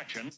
action.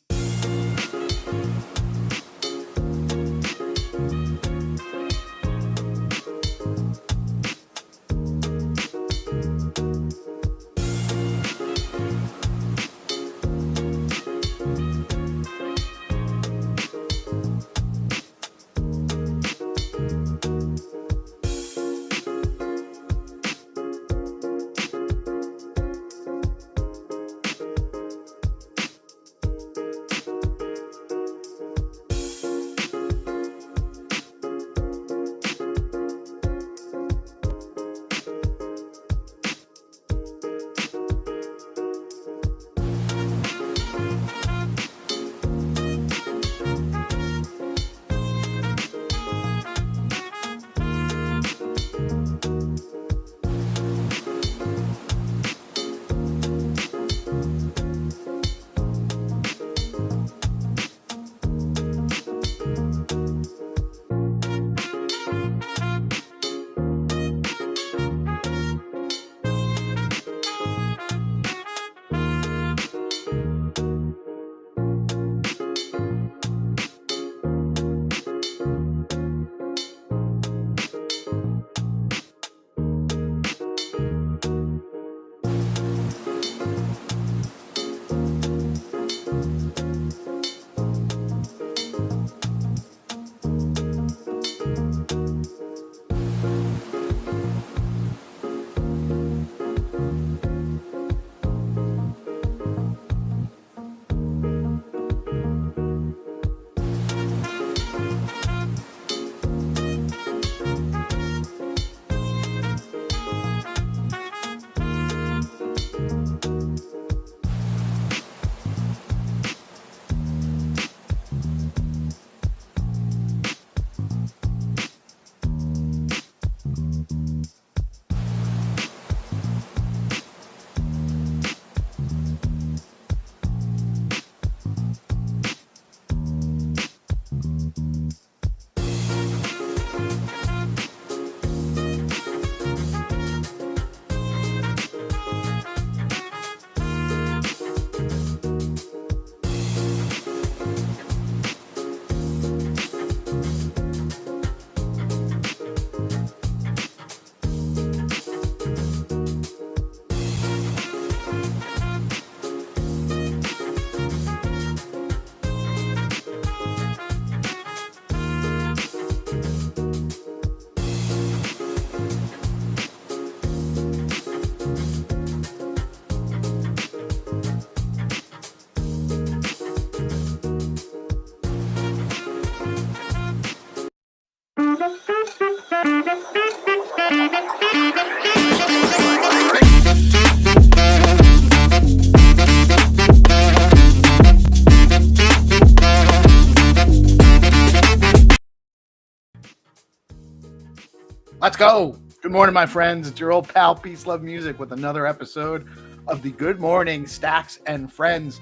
Let's go. Good morning, my friends. It's your old pal, PeaceLoveMusic, with another episode of the Good Morning Stacks and Friends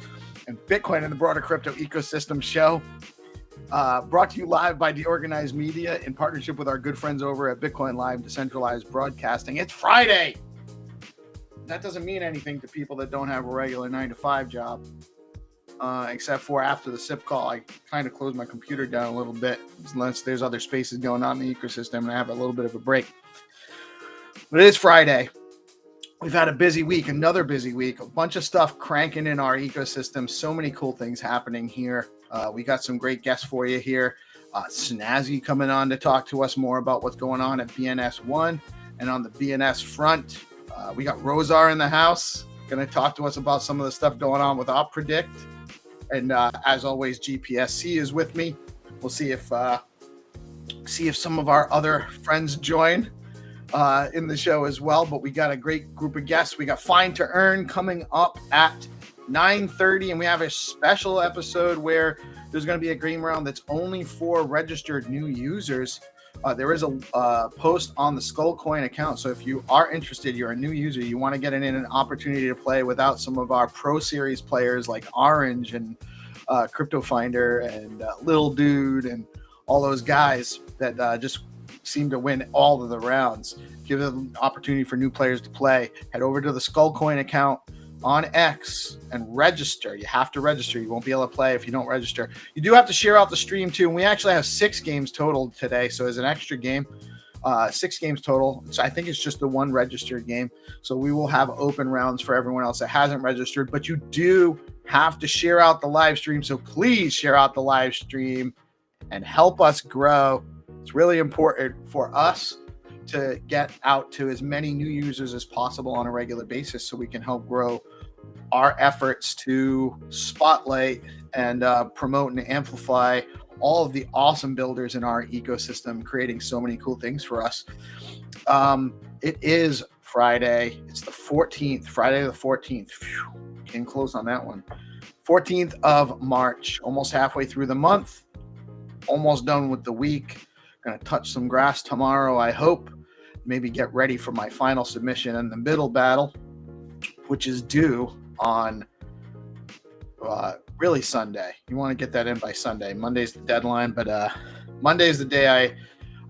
and Bitcoin and the broader crypto ecosystem show. Brought to you live by DeOrganized Media in partnership with our good friends over at BitcoinLive, Decentralized Broadcasting. It's Friday. That doesn't mean anything to people that don't have a regular 9-to-5 job, except for after the SIP call. I kind of closed my computer down a little bit, unless there's other spaces going on in the ecosystem, and I have a little bit of a break. But it is Friday. We've had a busy week, another busy week, a bunch of stuff cranking in our ecosystem. So many cool things happening here. We got some great guests for you here. Snazzy coming on to talk to us more about what's going on at bns.one. And on the BNS front, we got Rosar in the house, going to talk to us about some of the stuff going on with OpPredict. And as always, GPSC is with me. We'll see if some of our other friends join in the show as well. But we got a great group of guests. We got Fine to Earn coming up at 9:30, and we have a special episode where there's going to be a green round that's only for registered new users. There is a post on the Skullcoin account, so if you are interested, you're a new user, you want to get in an opportunity to play without some of our Pro Series players like Orange and Crypto Finder and Little Dude and all those guys that just seem to win all of the rounds. Give them an opportunity for new players to play. Head over to the Skullcoin account. on X and register. You have to register. You won't be able to play if you don't register. You do have to share out the stream too. And we actually have 6 games total today. So as an extra game, 6 games total. So I think it's just the one registered game. So we will have open rounds for everyone else that hasn't registered, but you do have to share out the live stream. So please share out the live stream and help us grow. It's really important for us to get out to as many new users as possible on a regular basis so we can help grow our efforts to spotlight and promote and amplify all of the awesome builders in our ecosystem, creating so many cool things for us. It is Friday. It's the 14th, Friday the 14th. Came close on that one. 14th of March, almost halfway through the month, almost done with the week. Going to touch some grass tomorrow, I hope. Maybe get ready for my final submission in the middle battle, which is due on really Sunday. You want to get that in by Sunday. Monday's the deadline, but Monday is the day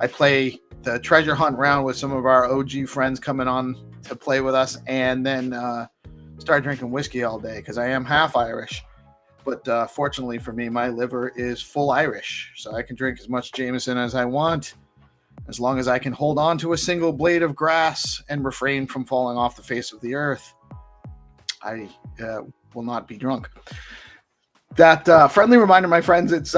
I play the treasure hunt round with some of our OG friends coming on to play with us, and then start drinking whiskey all day because I am half Irish. But fortunately for me, my liver is full Irish, so I can drink as much Jameson as I want, as long as I can hold on to a single blade of grass and refrain from falling off the face of the earth. I will not be drunk. That friendly reminder, my friends, it's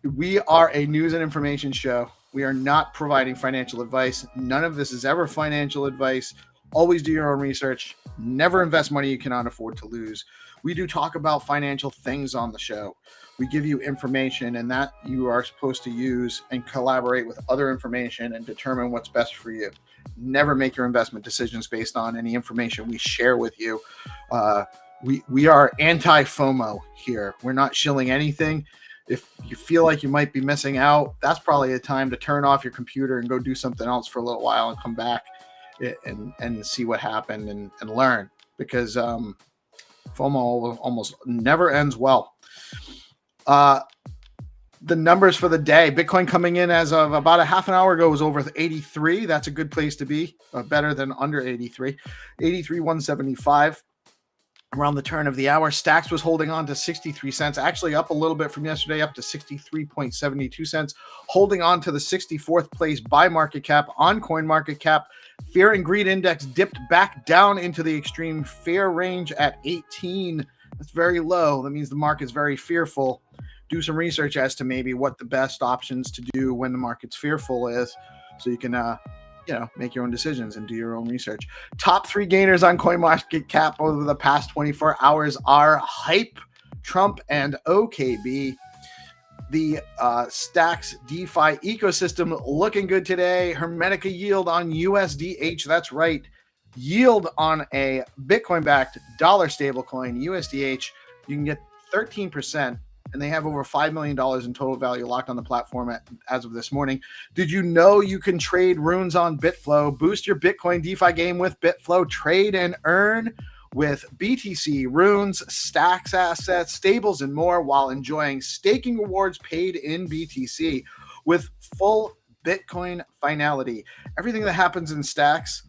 we are a news and information show. We are not providing financial advice. None of this is ever financial advice. Always do your own research. Never invest money you cannot afford to lose. We do talk about financial things on the show. We give you information, and that you are supposed to use and collaborate with other information and determine what's best for you. Never make your investment decisions based on any information we share with you. We are anti-FOMO here. We're not shilling anything. If you feel like you might be missing out, that's probably a time to turn off your computer and go do something else for a little while and come back and see what happened and learn, because FOMO almost never ends well. The numbers for the day: Bitcoin coming in as of about a half an hour ago was over 83. That's a good place to be, better than under 83. 175 around the turn of the hour. Stacks was holding on to 63 cents, actually up a little bit from yesterday, up to 63.72 cents, holding on to the 64th place by market cap on CoinMarketCap. Fear and greed index dipped back down into the extreme fear range at 18. That's very low. That means the market's very fearful. Do some research as to maybe what the best options to do when the market's fearful is, so you can make your own decisions and do your own research. Top 3 gainers on CoinMarketCap over the past 24 hours are Hype, Trump, and OKB. The Stacks DeFi ecosystem looking good today. Hermetica yield on USDH. That's right. Yield on a Bitcoin-backed dollar stablecoin, USDH. You can get 13%. And they have over $5 million in total value locked on the platform as of this morning. Did you know you can trade runes on Bitflow? Boost your Bitcoin DeFi game with Bitflow. Trade and earn with BTC, runes, stacks assets, stables, and more while enjoying staking rewards paid in BTC with full Bitcoin finality. Everything that happens in stacks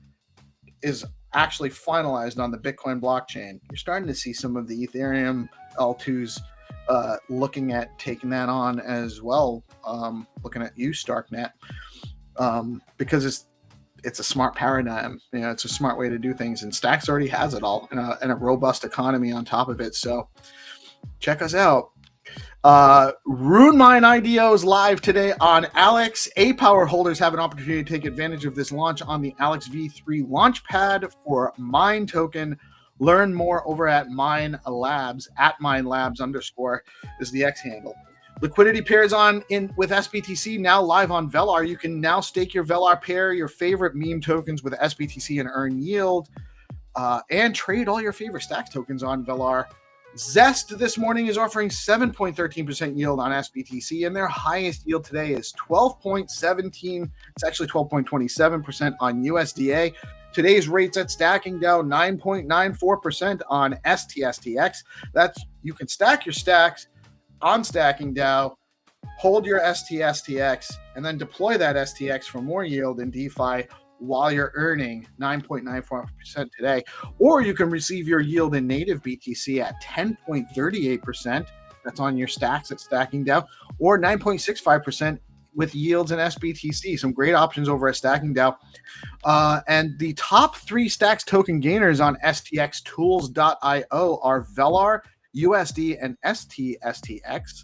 is actually finalized on the Bitcoin blockchain. You're starting to see some of the Ethereum L2s looking at taking that on as well, looking at you, Starknet, because it's a smart paradigm. It's a smart way to do things, and Stacks already has it all, and a robust economy on top of it. So check us out. Rune Mine IDO is live today on Alex. A-Power holders have an opportunity to take advantage of this launch on the Alex V3 Launchpad for Mine token. Learn more over at Mine Labs, at Mine Labs _ is the X handle. Liquidity pairs on in with SBTC now live on Velar. You can now stake your Velar pair, your favorite meme tokens with SBTC and earn yield, and trade all your favorite Stacks tokens on Velar. Zest this morning is offering 7.13% yield on SBTC, and their highest yield today is 12.17. It's actually 12.27% on USDA. Today's rates at Stacking DAO 9.94% on STSTX. That's, you can stack your stacks on Stacking DAO, hold your STSTX, and then deploy that STX for more yield in DeFi, while you're earning 9.94% today. Or you can receive your yield in native BTC at 10.38%. That's on your stacks at Stacking DAO, or 9.65% with yields in SBTC. Some great options over at Stacking DAO. And the top 3 stacks token gainers on stxtools.io are Velar, USD, and STSTX.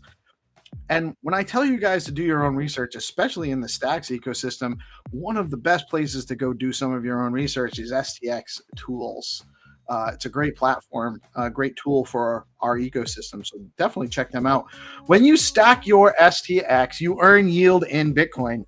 And when I tell you guys to do your own research, especially in the stacks ecosystem, one of the best places to go do some of your own research is STX Tools. It's a great platform, a great tool for our ecosystem. So definitely check them out. When you stack your STX, you earn yield in Bitcoin.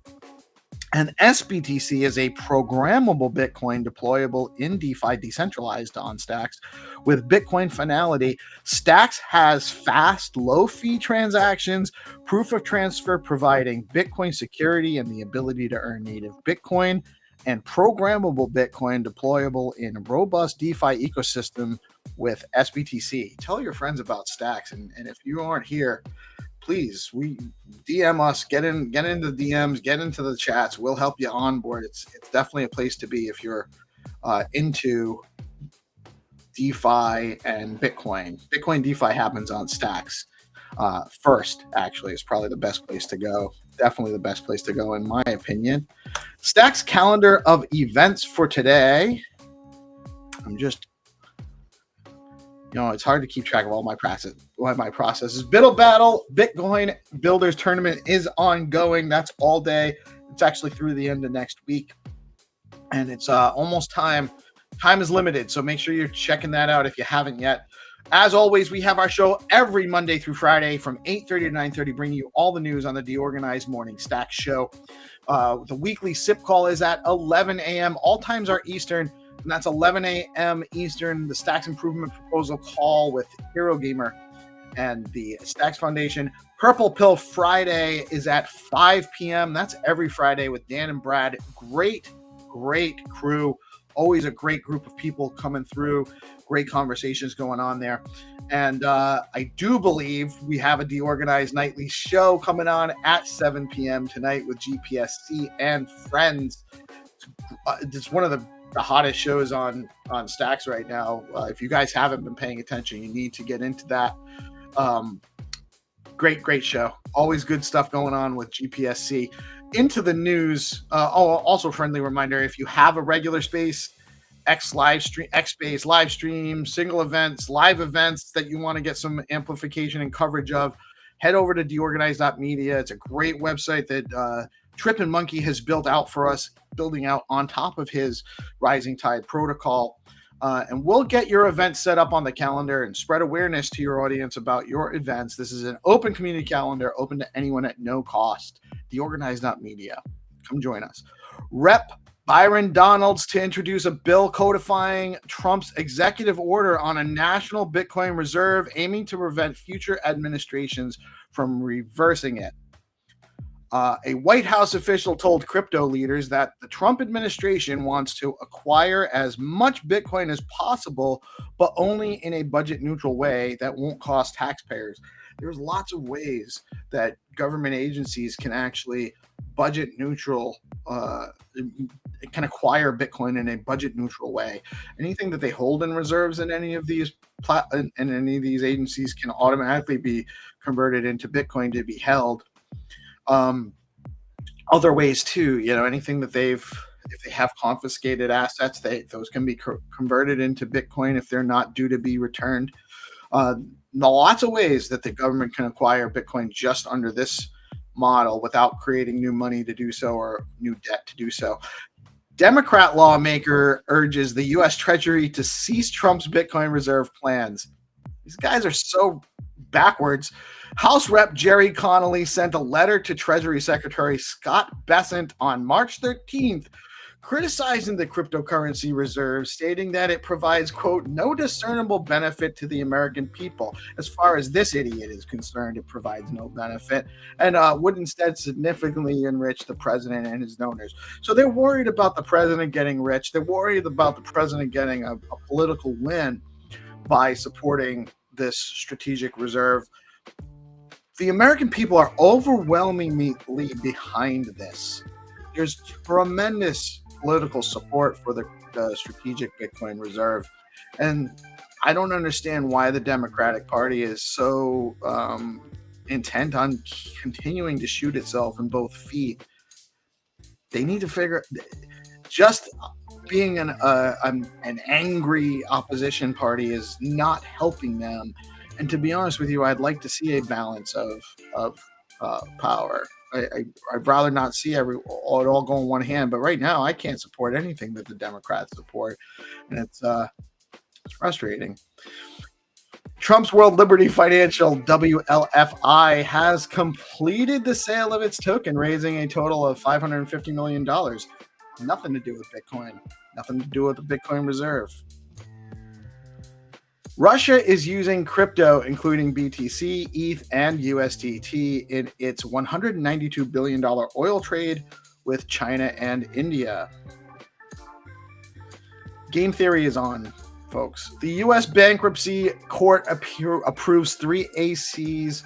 And SBTC is a programmable Bitcoin deployable in DeFi decentralized on Stacks. With Bitcoin finality, Stacks has fast, low-fee transactions, proof of transfer providing Bitcoin security and the ability to earn native Bitcoin, and programmable Bitcoin deployable in a robust DeFi ecosystem with SBTC. Tell your friends about Stacks, and if you aren't here, please, we DM us, get into the DMs, get into the chats. We'll help you onboard. It's definitely a place to be if you're into DeFi and Bitcoin. Bitcoin DeFi happens on Stacks first. Actually, is probably the best place to go. Definitely the best place to go, in my opinion. Stacks calendar of events for today. It's hard to keep track of all my processes. Biddle Battle Bitcoin Builders Tournament is ongoing. That's all day. It's actually through the end of next week. And it's almost time. Time is limited, so make sure you're checking that out if you haven't yet. As always, we have our show every Monday through Friday from 8:30 to 9:30, bringing you all the news on the DeOrganized Morning Stack Show. The weekly SIP call is at 11 a.m. All times are Eastern. And that's 11 a.m. Eastern, the Stacks Improvement Proposal call with Hero Gamer and the Stacks Foundation. Purple Pill Friday is at 5 p.m. That's every Friday with Dan and Brad. Great crew. Always a great group of people coming through. Great conversations going on there. And I do believe we have a DeOrganized nightly show coming on at 7 p.m. tonight with GPSC and Friends. It's one of the hottest shows on Stacks right now. If you guys haven't been paying attention, you need to get into that. Great show. Always good stuff going on with GPSC. Into the news. Also, friendly reminder: if you have a regular space, X Space live stream, single events, live events that you want to get some amplification and coverage of, head over to DeOrganized.media. It's a great website that Trip and Monkey has built out for us, building out on top of his Rising Tide protocol. And we'll get your event set up on the calendar and spread awareness to your audience about your events. This is an open community calendar, open to anyone at no cost. DeOrganized.media. Come join us. Rep Byron Donalds to introduce a bill codifying Trump's executive order on a national Bitcoin reserve, aiming to prevent future administrations from reversing it. A White House official told crypto leaders that the Trump administration wants to acquire as much Bitcoin as possible, but only in a budget-neutral way that won't cost taxpayers. There's lots of ways that government agencies can actually budget-neutral, can acquire Bitcoin in a budget-neutral way. Anything that they hold in reserves in any of these agencies can automatically be converted into Bitcoin to be held. Other ways too, anything that if they have confiscated assets, those can be converted into Bitcoin if they're not due to be returned. Lots of ways that the government can acquire Bitcoin just under this model without creating new money to do so or new debt to do so. Democrat lawmaker urges the U.S. Treasury to cease Trump's Bitcoin reserve plans. These guys are so backwards. House Rep Jerry Connolly sent a letter to Treasury Secretary Scott Bessent on March 13th, criticizing the cryptocurrency reserve, stating that it provides, quote, no discernible benefit to the American people. As far as this idiot is concerned, it provides no benefit and would instead significantly enrich the president and his donors. So they're worried about the president getting rich. They're worried about the president getting a political win by supporting this strategic reserve. The American people are overwhelmingly behind this. There's tremendous political support for the strategic Bitcoin reserve. And I don't understand why the Democratic Party is so intent on continuing to shoot itself in both feet. They need to figure, just being an angry opposition party is not helping them. And to be honest with you, I'd like to see a balance of power. I'd rather not see it all go in one hand. But right now, I can't support anything that the Democrats support, and it's frustrating. Trump's World Liberty Financial, WLFI, has completed the sale of its token, raising a total of $550 million. Nothing to do with Bitcoin. Nothing to do with the Bitcoin reserve. Russia is using crypto, including BTC, ETH, and USDT, in its $192 billion oil trade with China and India. Game theory is on, folks. The U.S. Bankruptcy Court approves 3AC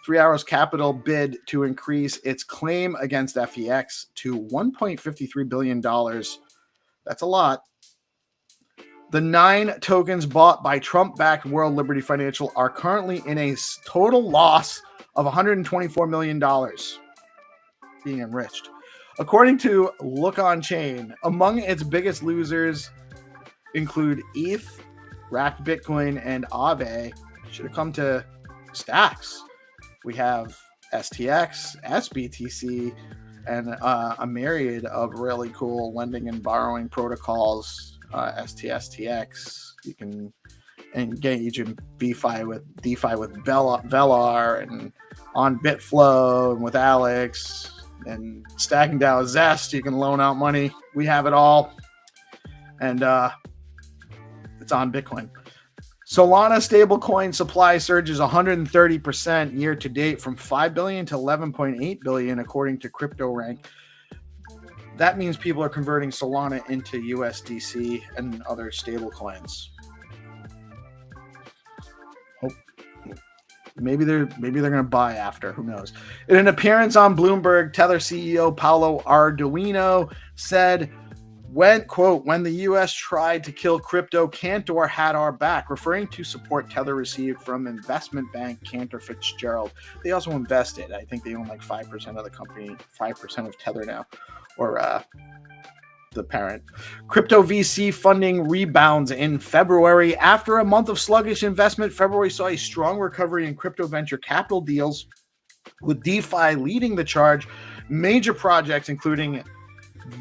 3 Arrows Capital bid to increase its claim against FEX to $1.53 billion. That's a lot. The 9 tokens bought by Trump-backed World Liberty Financial are currently in a total loss of $124 million, being enriched. According to Look On Chain, among its biggest losers include ETH, Wrapped Bitcoin, and Aave. Should have come to Stacks. We have STX, SBTC, and a myriad of really cool lending and borrowing protocols. STSTX, you can engage in DeFi with Velar, and on Bitflow, and with Alex, and stacking down Zest, you can loan out money. We have it all, and it's on Bitcoin. Solana stablecoin supply surges 130% year to date, from 5 billion to 11.8 billion, according to CryptoRank. That means people are converting Solana into USDC and other stable coins. Maybe they're going to buy after. Who knows? In an appearance on Bloomberg, Tether CEO Paolo Ardoino said, when the U.S. tried to kill crypto, Cantor had our back, referring to support Tether received from investment bank Cantor Fitzgerald. They also invested. I think they own like 5% of the company, 5% of Tether now. Or the parent. Crypto VC funding rebounds in February. After a month of sluggish investment, February saw a strong recovery in crypto venture capital deals, with DeFi leading the charge. Major projects, including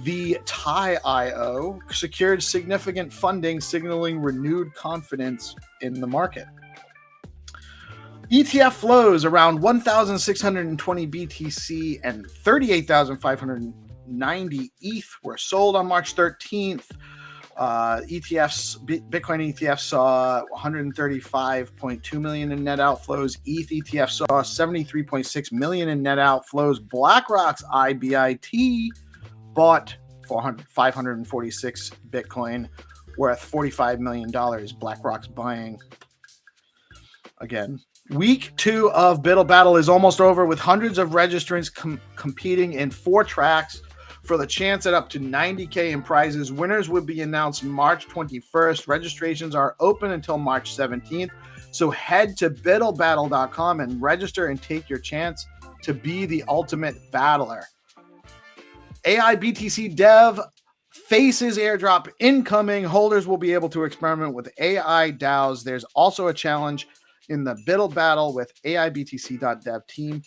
the Thai.io, secured significant funding, signaling renewed confidence in the market. ETF flows around 1,620 BTC and 38,590 ETH were sold on March 13th. Bitcoin ETFs saw 135.2 million in net outflows. ETH ETF saw 73.6 million in net outflows. BlackRock's IBIT bought 546 Bitcoin, worth $45 million. BlackRock's buying again. Week 2 of Biddle Battle is almost over, with hundreds of registrants competing in 4 tracks for the chance at up to $90K in prizes. Winners will be announced March 21st. Registrations are open until March 17th. So head to biddlebattle.com and register and take your chance to be the ultimate battler. AI BTC Dev faces airdrop incoming. Holders will be able to experiment with AI DAOs. There's also a challenge in the Biddle Battle with AIBTC.dev team.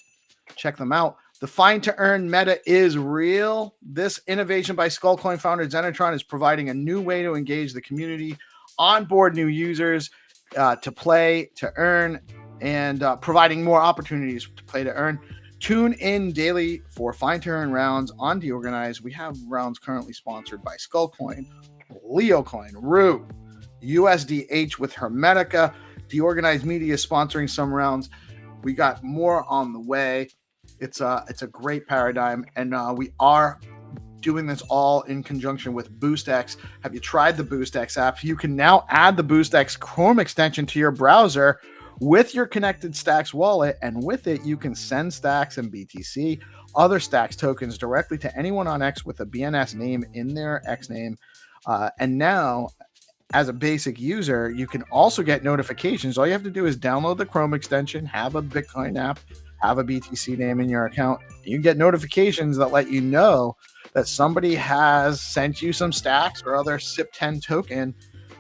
Check them out. The find to earn meta is real. This innovation by Skullcoin founder Xenitron is providing a new way to engage the community, onboard new users to play to earn, and providing more opportunities to play to earn. Tune in daily for find to earn rounds on DeOrganized. We have rounds currently sponsored by Skullcoin, Leocoin, Rue, USDH with Hermetica. DeOrganized Media is sponsoring some rounds. We got more on the way. It's a great paradigm, and we are doing this all in conjunction with BoostX. Have you tried the BoostX app? You can now add the BoostX Chrome extension to your browser with your connected Stacks wallet, and with it, you can send Stacks and BTC, other Stacks tokens directly to anyone on X with a BNS name in their X name. And now, as a basic user, you can also get notifications. All you have to do is download the Chrome extension, have a Bitcoin app, have a BTC name in your account. You get notifications that let you know that somebody has sent you some Stacks or other SIP10 token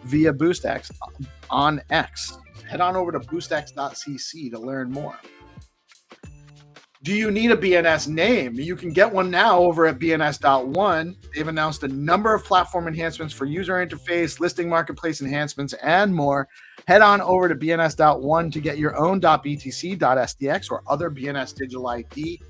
via BoostX on X. Head on over to boostx.cc to learn more. Do you need a BNS name? You can get one now over at bns.one. They've announced a number of platform enhancements for user interface, listing marketplace enhancements, and more. Head on over to bns.one to get your own .btc, .sdx, or other BNS digital ID.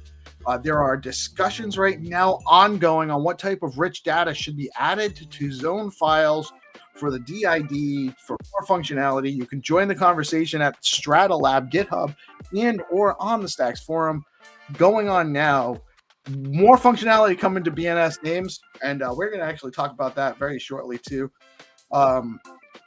There are discussions right now ongoing on what type of rich data should be added to zone files for the DID for more functionality. You can join the conversation at Stratolab, GitHub, and or on the Stacks forum going on now. More functionality coming to BNS names, and we're going to actually talk about that very shortly too.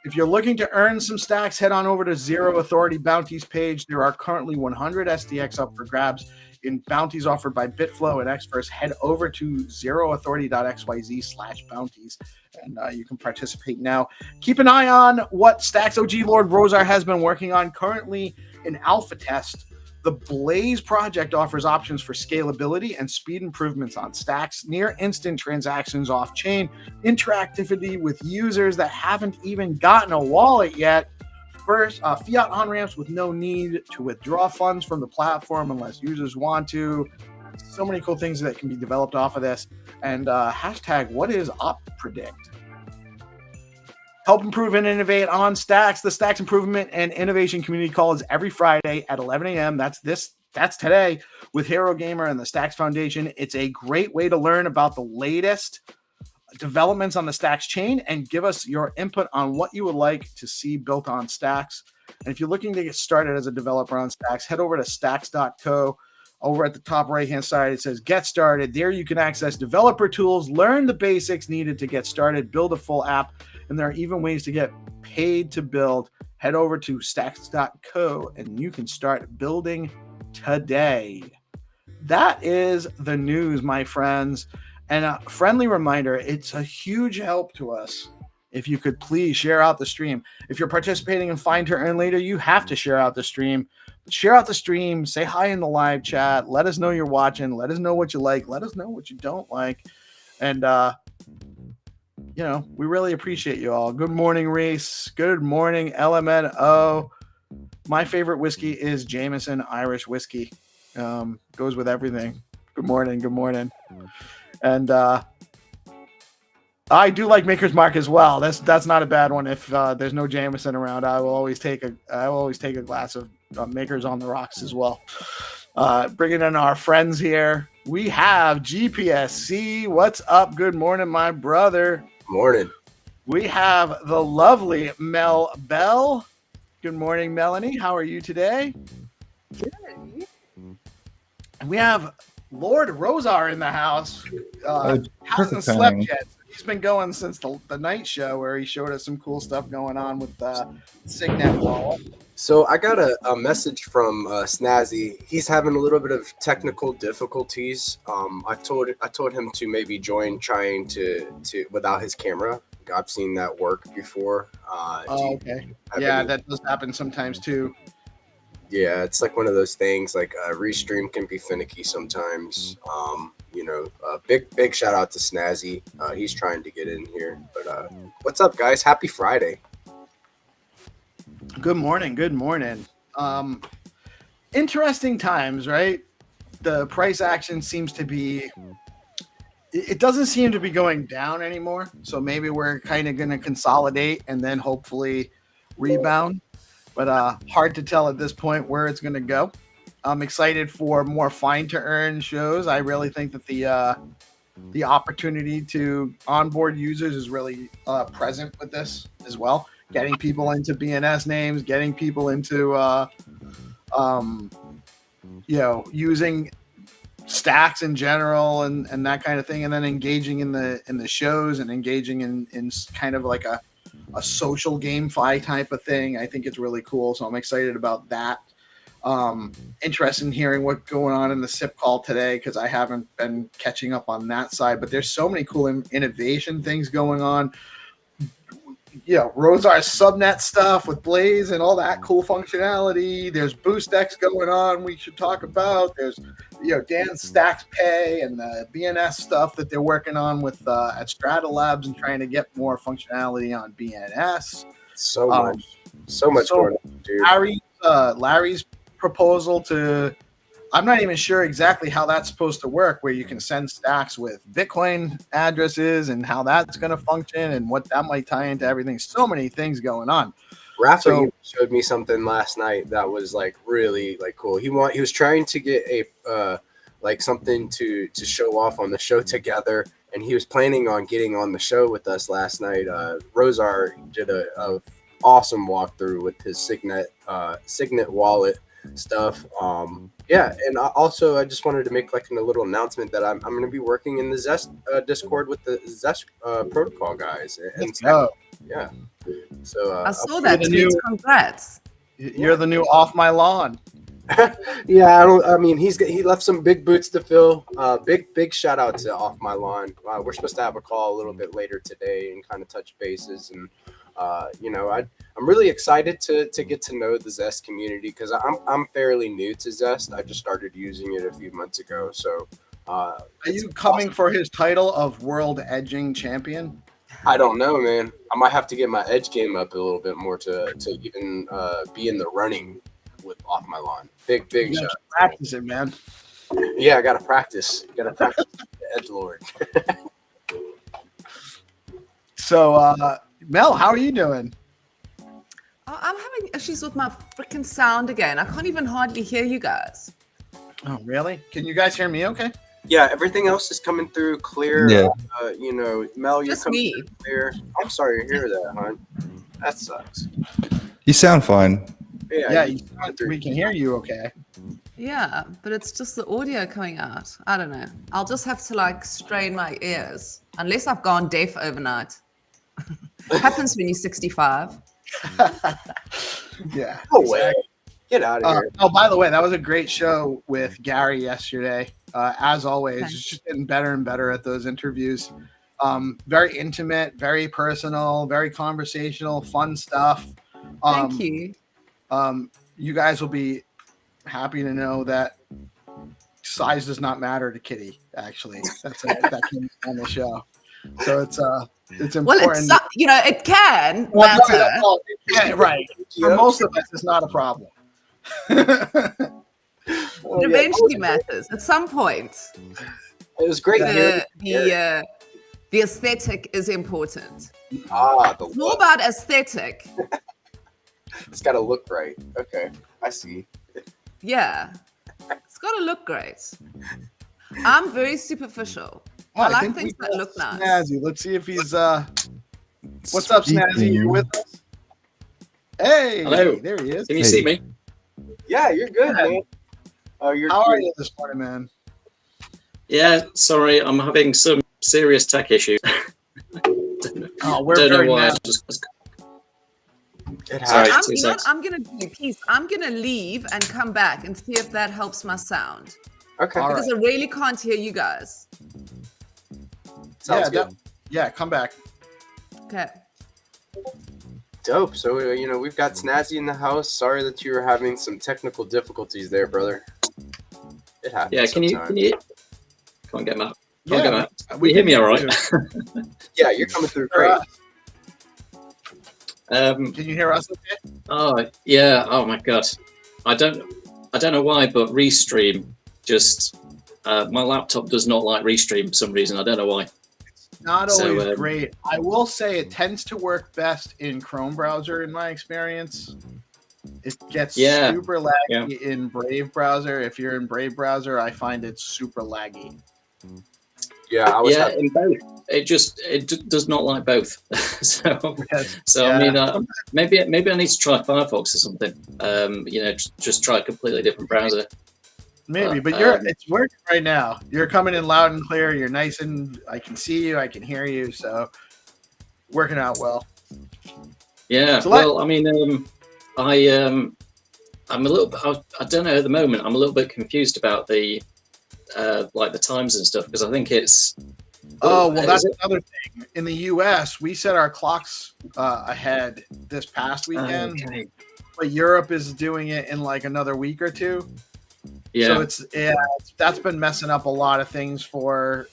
If you're looking to earn some Stacks, head on over to Zero Authority Bounties page. There are currently 100 SDX up for grabs in bounties offered by Bitflow and Xverse. Head over to zeroauthority.xyz/bounties, and you can participate now. Keep an eye on what Stacks OG Lord Rosar has been working on. Currently in alpha test, the Blaze project offers options for scalability and speed improvements on Stacks, near instant transactions off-chain, interactivity with users that haven't even gotten a wallet yet, first fiat on-ramps with no need to withdraw funds from the platform unless users want to. So many cool things that can be developed off of this. And hashtag what is OpPredict? Help improve and innovate on Stacks. The Stacks Improvement and Innovation Community Call is every Friday at 11 a.m. That's today with Hero Gamer and the Stacks Foundation. It's a great way to learn about the latest developments on the Stacks chain and give us your input on what you would like to see built on Stacks. And if you're looking to get started as a developer on Stacks, head over to stacks.co. Over at the top right-hand side, it says Get Started. There you can access developer tools, learn the basics needed to get started, build a full app, and there are even ways to get paid to build. Head over to stacks.co and you can start building today. That is the news, my friends. And a friendly reminder, it's a huge help to us if you could please share out the stream. If you're participating in Find to Earn Later, you have to share out the stream. Share out the stream, say hi in the live chat, let us know you're watching, let us know what you like, let us know what you don't like. And we really appreciate you all. Good morning, Reese. Good morning, LMNO. My favorite whiskey is Jameson Irish whiskey. Goes with everything. Good morning. Good morning. And I do like Maker's Mark as well. That's not a bad one. If there's no Jameson around, I will always take a glass of Maker's on the Rocks as well. Bringing in our friends here, we have GPSC. What's up? Good morning, my brother. Morning. We have the lovely Mel Bell. Good morning, Melanie. How are you today? Good. And we have Lord Rosar in the house. Hasn't slept yet. He's been going since the night show where he showed us some cool stuff going on with Signet Wallet. So I got a message from Snazzy. He's having a little bit of technical difficulties. I told him to maybe join trying to without his camera. I've seen that work before. Okay. Yeah, that does happen sometimes too. Yeah, it's like one of those things. Like restream can be finicky sometimes. Big shout out to Snazzy. He's trying to get in here. But what's up, guys? Happy Friday. Good morning. Good morning. Interesting times, right? The price action seems to be. It doesn't seem to be going down anymore. So maybe we're kind of going to consolidate and then hopefully rebound. But hard to tell at this point where it's going to go. I'm excited for more Find to Earn shows. I really think that the opportunity to onboard users is really present with this as well. Getting people into BNS names, getting people into using stacks in general and that kind of thing, and then engaging in the shows and engaging in kind of like a social GameFi type of thing. I think it's really cool. So I'm excited about that. Interested in hearing what's going on in the SIP call today because I haven't been catching up on that side. But there's so many cool innovation things going on. Rosar's subnet stuff with Blaze and all that cool functionality. There's BoostX going on we should talk about. There's Dan's Stacks Pay and the BNS stuff that they're working on with at Strata Labs and trying to get more functionality on BNS. So much going on, dude. Larry's proposal to, I'm not even sure exactly how that's supposed to work, where you can send stacks with Bitcoin addresses and how that's going to function and what that might tie into everything. So many things going on. Rafa showed me something last night that was like really like cool. He was trying to get a like something to show off on the show together, and he was planning on getting on the show with us last night. Rosar did a awesome walkthrough with his Signet wallet stuff. And also I just wanted to make like a little announcement that I'm going to be working in the Zest Discord with the Zest protocol guys. Yeah. So I saw that tweet. Congrats. You're the new Off My Lawn. Yeah, he left some big boots to fill. Big shout out to Off My Lawn. We're supposed to have a call a little bit later today and kind of touch bases, and I'm really excited to get to know the Zest community because I'm fairly new to Zest. I just started using it a few months ago. So, are you coming for his title of World Edging Champion? I don't know, man. I might have to get my edge game up a little bit more to even be in the running with Off My Lawn. Big shot. Practice it, man. Yeah, I gotta practice. The edge lord. So, Mel, how are you doing? I'm having issues with my freaking sound again. I can't even hardly hear you guys. Oh, really? Can you guys hear me okay? Yeah, everything else is coming through clear. Yeah. Mel, you're Just coming me. through clear. I'm sorry to hear that, hon. That sucks. You sound fine. Yeah, we can hear you okay. Yeah, but it's just the audio coming out. I don't know. I'll just have to strain my ears unless I've gone deaf overnight. Happens when you're 65. Yeah. No way. Get out of here. Oh, by the way, that was a great show with Gary yesterday. As always, Thanks. It's just getting better and better at those interviews. Very intimate, very personal, very conversational, fun stuff. Thank you. You guys will be happy to know that size does not matter to Kitty. Actually, that came on the show. So it's important. Well, it can matter. Right. For most of us, it's not a problem. It eventually matters at some point. It was great. The aesthetic is important. The It's more look. about aesthetic. It's got to look right. Okay, I see. Yeah, it's got to look great. I'm very superficial. Oh, I like think things we that got look nice. Snazzy. Let's see if he's what's up, Snazzy? You with us? Hey, Hello. There he is. Can you see me? Yeah, you're good, man. How are you this morning, man? Yeah, sorry, I'm having some serious tech issues. Oh, we're Don't know very why. mad. It Sorry. has. You know what I'm gonna do, Peace. I'm gonna leave and come back and see if that helps my sound Okay. All because I really can't hear you guys. Sounds good. Yeah, come back. Okay. Dope. So, we've got Snazzy in the house. Sorry that you were having some technical difficulties there, brother. It happens. Yeah, can you? sometimes. Can't get out. Yeah, Can't get out. We hear me all right? Yeah, you're coming through great. Can you hear us okay? Oh yeah. Oh my god. I don't know why, but restream just my laptop does not like restream for some reason. I don't know why. Not always great. I will say it tends to work best in Chrome browser in my experience. It gets super laggy in Brave browser. If you're in Brave browser, I find it super laggy. Yeah, in both. It does not like both. I mean, maybe I need to try Firefox or something. Just try a completely different browser. Maybe, but it's working right now. You're coming in loud and clear. You're nice and I can see you. I can hear you. So working out well. Yeah. So Well, I mean, I'm a little bit. I don't know at the moment. I'm a little bit confused about the like the times and stuff because I think it's. Oh, well, that's is it? another thing. In the U.S., we set our clocks ahead this past weekend, Okay. but Europe is doing it in like another week or two. Yeah. So that's been messing up a lot of things for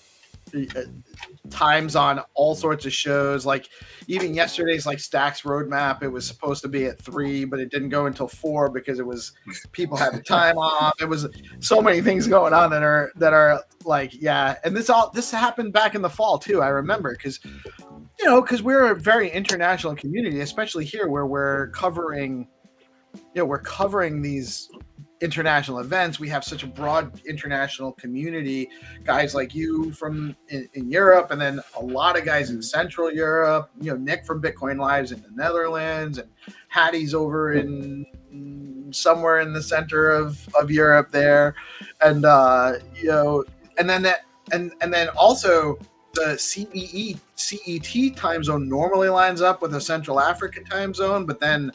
times on all sorts of shows. Like even yesterday's like Stacks Roadmap, it was supposed to be at 3, but it didn't go until 4 because it was people had the time off. It was so many things going on that are like, yeah. And this happened back in the fall too. I remember because we're a very international community, especially here where we're covering these international events. We have such a broad international community, guys like you from in Europe, and then a lot of guys in Central Europe, Nick from BitcoinLive in the Netherlands, and Hattie's over in somewhere in the center of Europe there. And and then also the CET time zone normally lines up with the Central African time zone, but then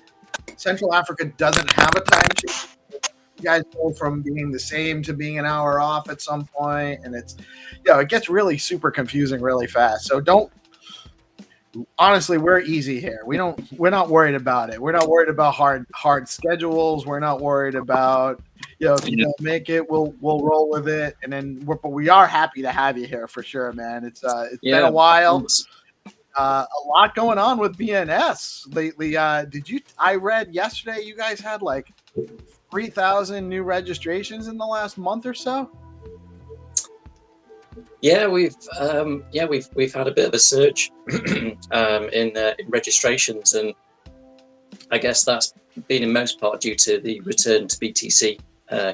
Central Africa doesn't have a time change. You guys go from being the same to being an hour off at some point, and it gets really super confusing really fast. So honestly, we're easy here. We're not worried about it. We're not worried about hard schedules. We're not worried about if you don't make it, we'll roll with it. And then but we are happy to have you here for sure, man. It's been a while. A lot going on with BNS lately. I read yesterday you guys had like 3,000 new registrations in the last month or so. Yeah, we've had a bit of a surge in registrations, and I guess that's been in most part due to the return to BTC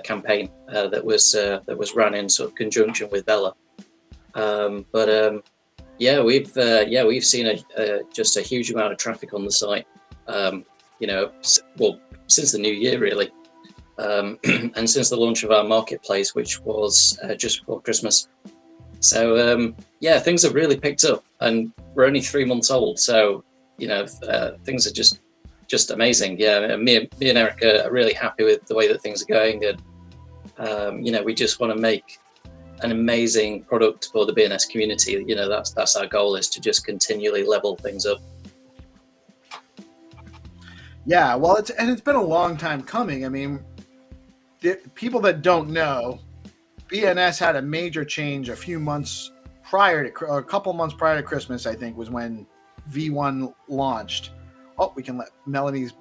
campaign that was run in sort of conjunction with Bella. We've seen just a huge amount of traffic on the site. Since the new year really, and since the launch of our marketplace, which was just before Christmas. So things have really picked up, and we're only 3 months old. So things are just amazing. Yeah, me and Erica are really happy with the way that things are going, and we just want to make an amazing product for the BNS community. That's our goal, is to just continually level things up. Yeah, well, it's been a long time coming. I mean, people that don't know, BNS had a major change a couple months prior to Christmas, I think, was when V1 launched. Oh, we can let Melanie's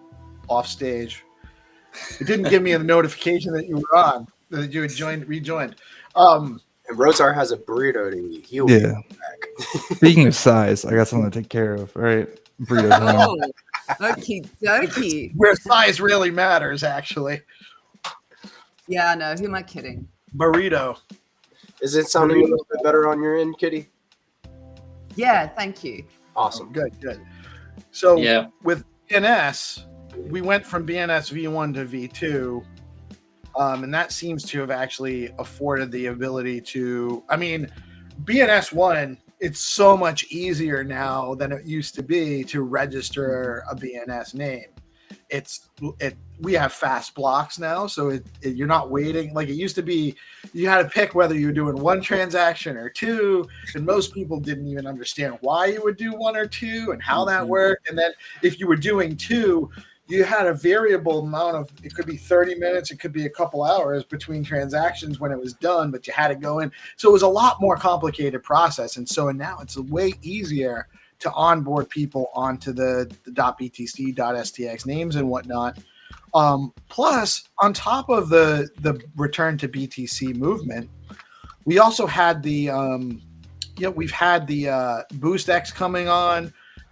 off stage. It didn't give me a notification that you were on, that you had rejoined. And Rosar has a burrito to eat. He'll be back. Speaking of size, I got something to take care of. All right, burrito's home. Okie dokie. Where size really matters, actually. Yeah, no, who am I kidding? Burrito. Is it sounding a little bit better on your end, Kitty? Yeah, thank you. Awesome. Good. So with BNS, we went from BNS V1 to V2, and that seems to have actually afforded the ability to, BNS 1, it's so much easier now than it used to be to register a BNS name. We have fast blocks now, so you're not waiting like it used to be. You had to pick whether you were doing one transaction or two, and most people didn't even understand why you would do one or two and how that worked. And then if you were doing two, you had a variable amount of, it could be 30 minutes, it could be a couple hours between transactions when it was done, but you had to go in. So it was a lot more complicated process. And so now it's way easier to onboard people onto the .btc, .stx names and whatnot. Plus, on top of the return to BTC movement, we also had we've had the BoostX coming on.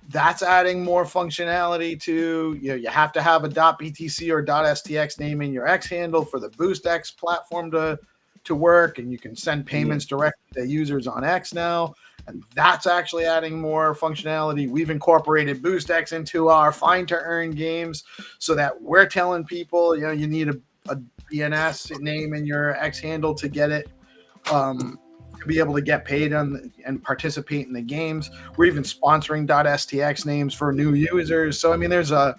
That's adding more functionality to, you have to have a .btc or .stx name in your X handle for the BoostX platform to work, and you can send payments directly to users on X now. And that's actually adding more functionality. We've incorporated BoostX into our Find to Earn games so that we're telling people, you need a BNS name in your X handle to get it. to be able to get paid and participate in the games. We're even sponsoring .stx names for new users. So I mean, it's a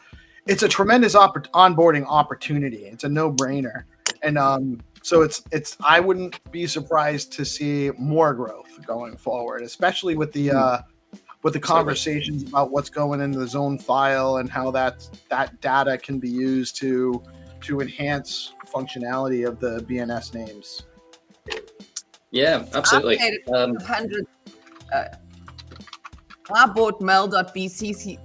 tremendous onboarding opportunity. It's a no-brainer, and so it's I wouldn't be surprised to see more growth going forward, especially with the conversations about what's going into the zone file and how that data can be used to enhance functionality of the BNS names. Yeah, absolutely. I paid 100. I bought Mel.btc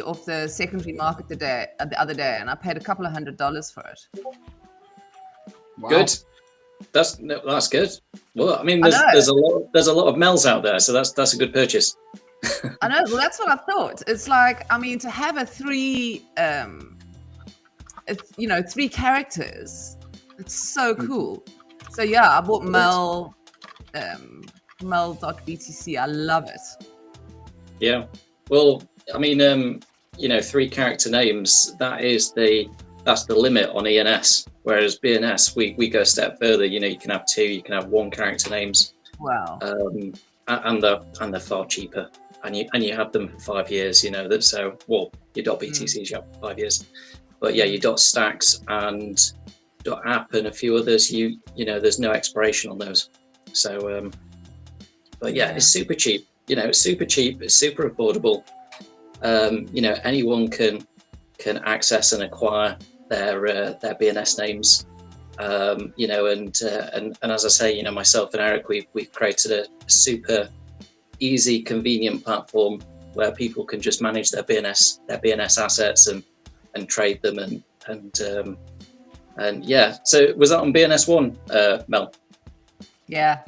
off the secondary market the other day, and I paid a couple of $100 for it. Wow. Good. That's good. Well, I mean, there's a lot of Mels out there, so that's a good purchase. I know. Well, that's what I thought. It's like, I mean, to have a three characters, it's so cool. So yeah, I bought Mel.btc. I love it. Yeah. Well, I mean, 3 character names, that's the limit on ENS. Whereas BNS, we go a step further. You can have 2, you can have 1 character names. Wow. And they're far cheaper. And you have them for 5 years. Your .btcs you have for 5 years. But yeah, your .stacks and .app and a few others, there's no expiration on those. So, but yeah, it's super cheap. It's super cheap. It's super affordable. Anyone can access and acquire their BNS names. And as I say, myself and Eric, we've created a super easy, convenient platform where people can just manage their BNS assets and trade them and yeah. So was that on BNS.one, Mel? Yeah.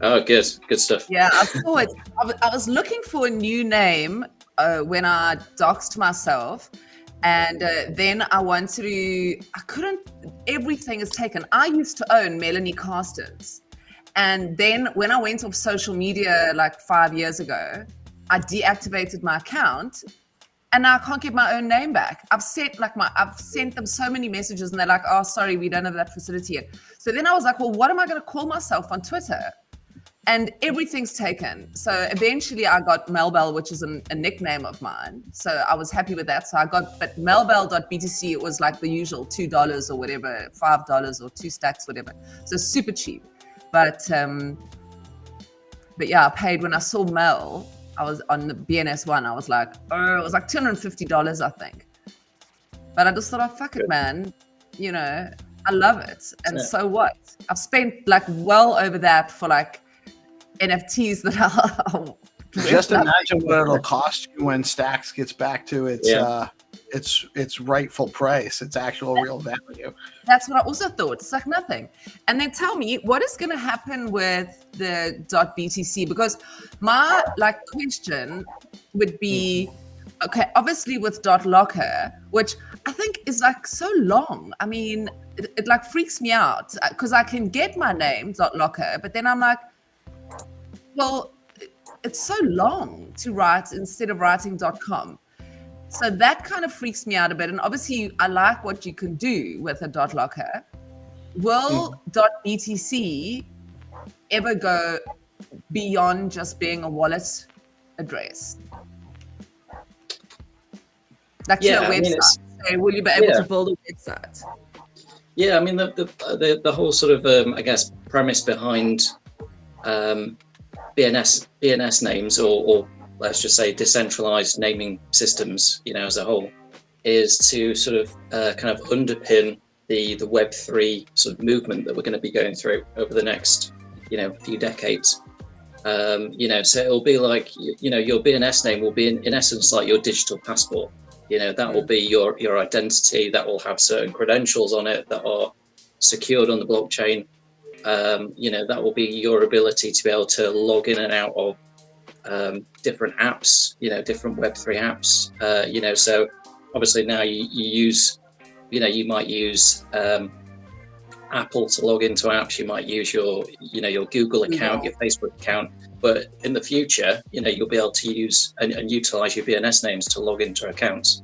Oh, good stuff. Yeah, I saw it. I was looking for a new name when I doxed myself, and then I couldn't. Everything is taken. I used to own Melanie Carstens, and then when I went off social media like 5 years ago, I deactivated my account. And now I can't get my own name back. I've sent them so many messages, and they're like, "Oh, sorry, we don't have that facility yet." So then I was like, "Well, what am I going to call myself on Twitter?" And everything's taken. So eventually, I got Melbell, which is a nickname of mine. So I was happy with that. So but Melbell.btc, it was like the usual $2 or whatever, $5 or 2 stacks, whatever. So super cheap. But yeah, I paid when I saw Mel. I was on the BNS.one. I was like, it was like $250, I think. But I just thought, oh, fuck it, man. I love it. And so what? I've spent like well over that for like NFTs that I'll just imagine what it'll cost you when Stacks gets back to its rightful price, its actual real value. That's what I also thought. It's like nothing. And then tell me, what is going to happen with the .btc? Because my question would be, okay, obviously with .locker, which I think is like so long. I mean, it like freaks me out because I can get my name .locker, but then I'm like, well, it's so long to write instead of writing .com. So that kind of freaks me out a bit. And obviously, I like what you can do with a .locker. Will .btc ever go beyond just being a wallet address? Like to a website. So will you be able to build a website? Yeah, I mean, the whole sort of, I guess, premise behind BNS names or let's just say decentralized naming systems, as a whole, is to sort of kind of underpin the Web3 sort of movement that we're going to be going through over the next, few decades. So it'll be like, your BNS name will be in essence like your digital passport. That will be your identity. That will have certain credentials on it that are secured on the blockchain. That will be your ability to be able to log in and out of different apps, different Web3 apps. So obviously now you might use Apple to log into apps. You might use your Google account, your Facebook account. But in the future, you'll be able to use and utilize your BNS names to log into accounts.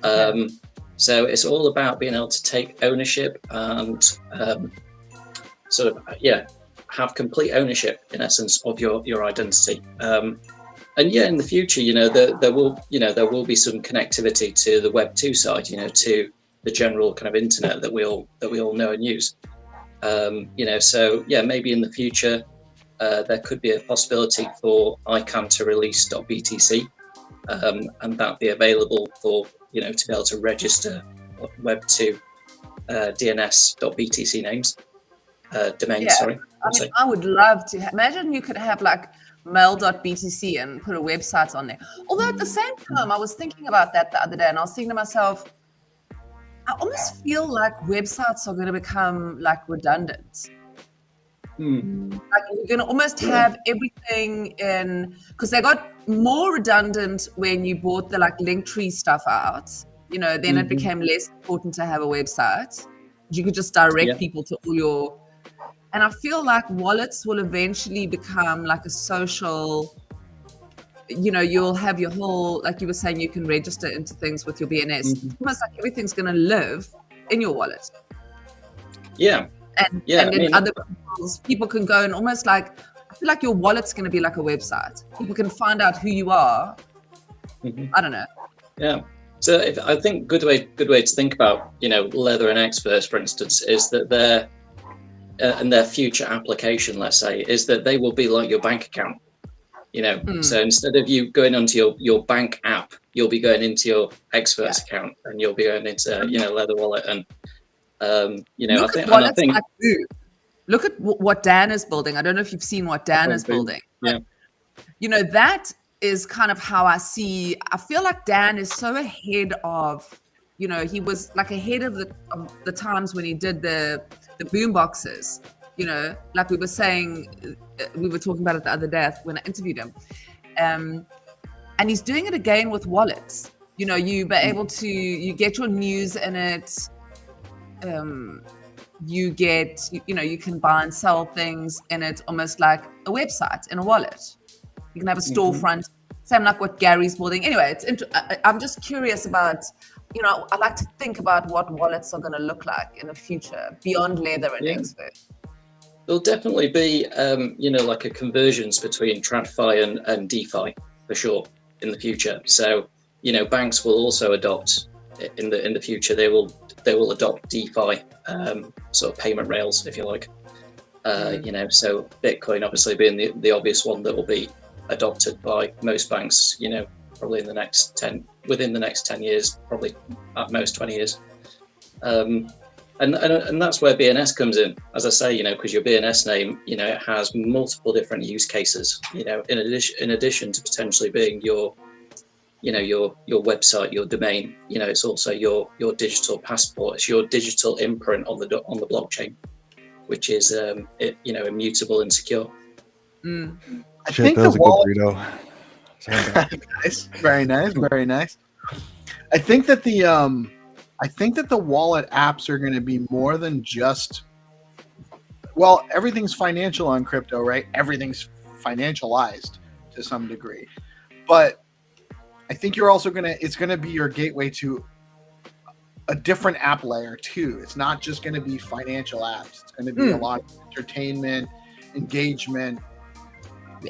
So it's all about being able to take ownership and have complete ownership, in essence, of your identity. And yeah, in the future, there will be some connectivity to the Web 2 side, to the general kind of internet that we all know and use. So yeah, maybe in the future there could be a possibility for ICANN to release .btc, and that be available for to be able to register Web 2 DNS.btc names, domains. Yeah. Sorry. I mean, I would love to imagine you could have like mail.btc and put a website on there. Although at the same time, I was thinking about that the other day, and I was thinking to myself, I almost feel like websites are going to become like redundant. Like you're going to almost have everything in, because they got more redundant when you bought the like Linktree stuff out. Then it became less important to have a website. You could just direct people to all your. And I feel like wallets will eventually become like a social, you'll have your whole, like you were saying, you can register into things with your BNS. It's almost like everything's going to live in your wallet. Yeah. And then other people can go and almost like, I feel like your wallet's going to be like a website. People can find out who you are. I don't know. Yeah. So I think good way to think about, Leather and Experts, for instance, is that their future application, let's say, is that they will be like your bank account. So instead of you going onto your bank app, you'll be going into your Experts account, and you'll be going into Leather Wallet, and I think look at what Dan is building. I don't know if you've seen what Dan is building. Yeah. That is kind of how I feel like Dan is so ahead of, he was like ahead of the times when he did the boom boxes, like we were saying, we were talking about it the other day when I interviewed him. And he's doing it again with wallets. You be able to, you get your news in it. You get, you can buy and sell things in it, almost like a website in a wallet. You can have a storefront, same like what Gary's building. Anyway, I'm just curious about, I like to think about what wallets are going to look like in the future beyond Leather and Expert. There'll definitely be, like a convergence between TradFi and DeFi for sure in the future. So, banks will also adopt in the future. They will adopt DeFi, sort of payment rails, if you like. So Bitcoin obviously being the obvious one that will be adopted by most banks. Probably within the next 10 years, probably at most 20 years. And that's where BNS comes in, as I say, because your BNS name, it has multiple different use cases, in addition to potentially being your website, your domain, it's also your digital passport. It's your digital imprint on the blockchain, which is, immutable and secure. I Shit, think that was the a wallet. good burrito. Sorry. Nice. Very nice. Very nice. I think that the wallet apps are going to be more than just. Well, everything's financial on crypto, right? Everything's financialized to some degree, but I think you're also it's going to be your gateway to a different app layer too. It's not just going to be financial apps. It's going to be a lot of entertainment, engagement,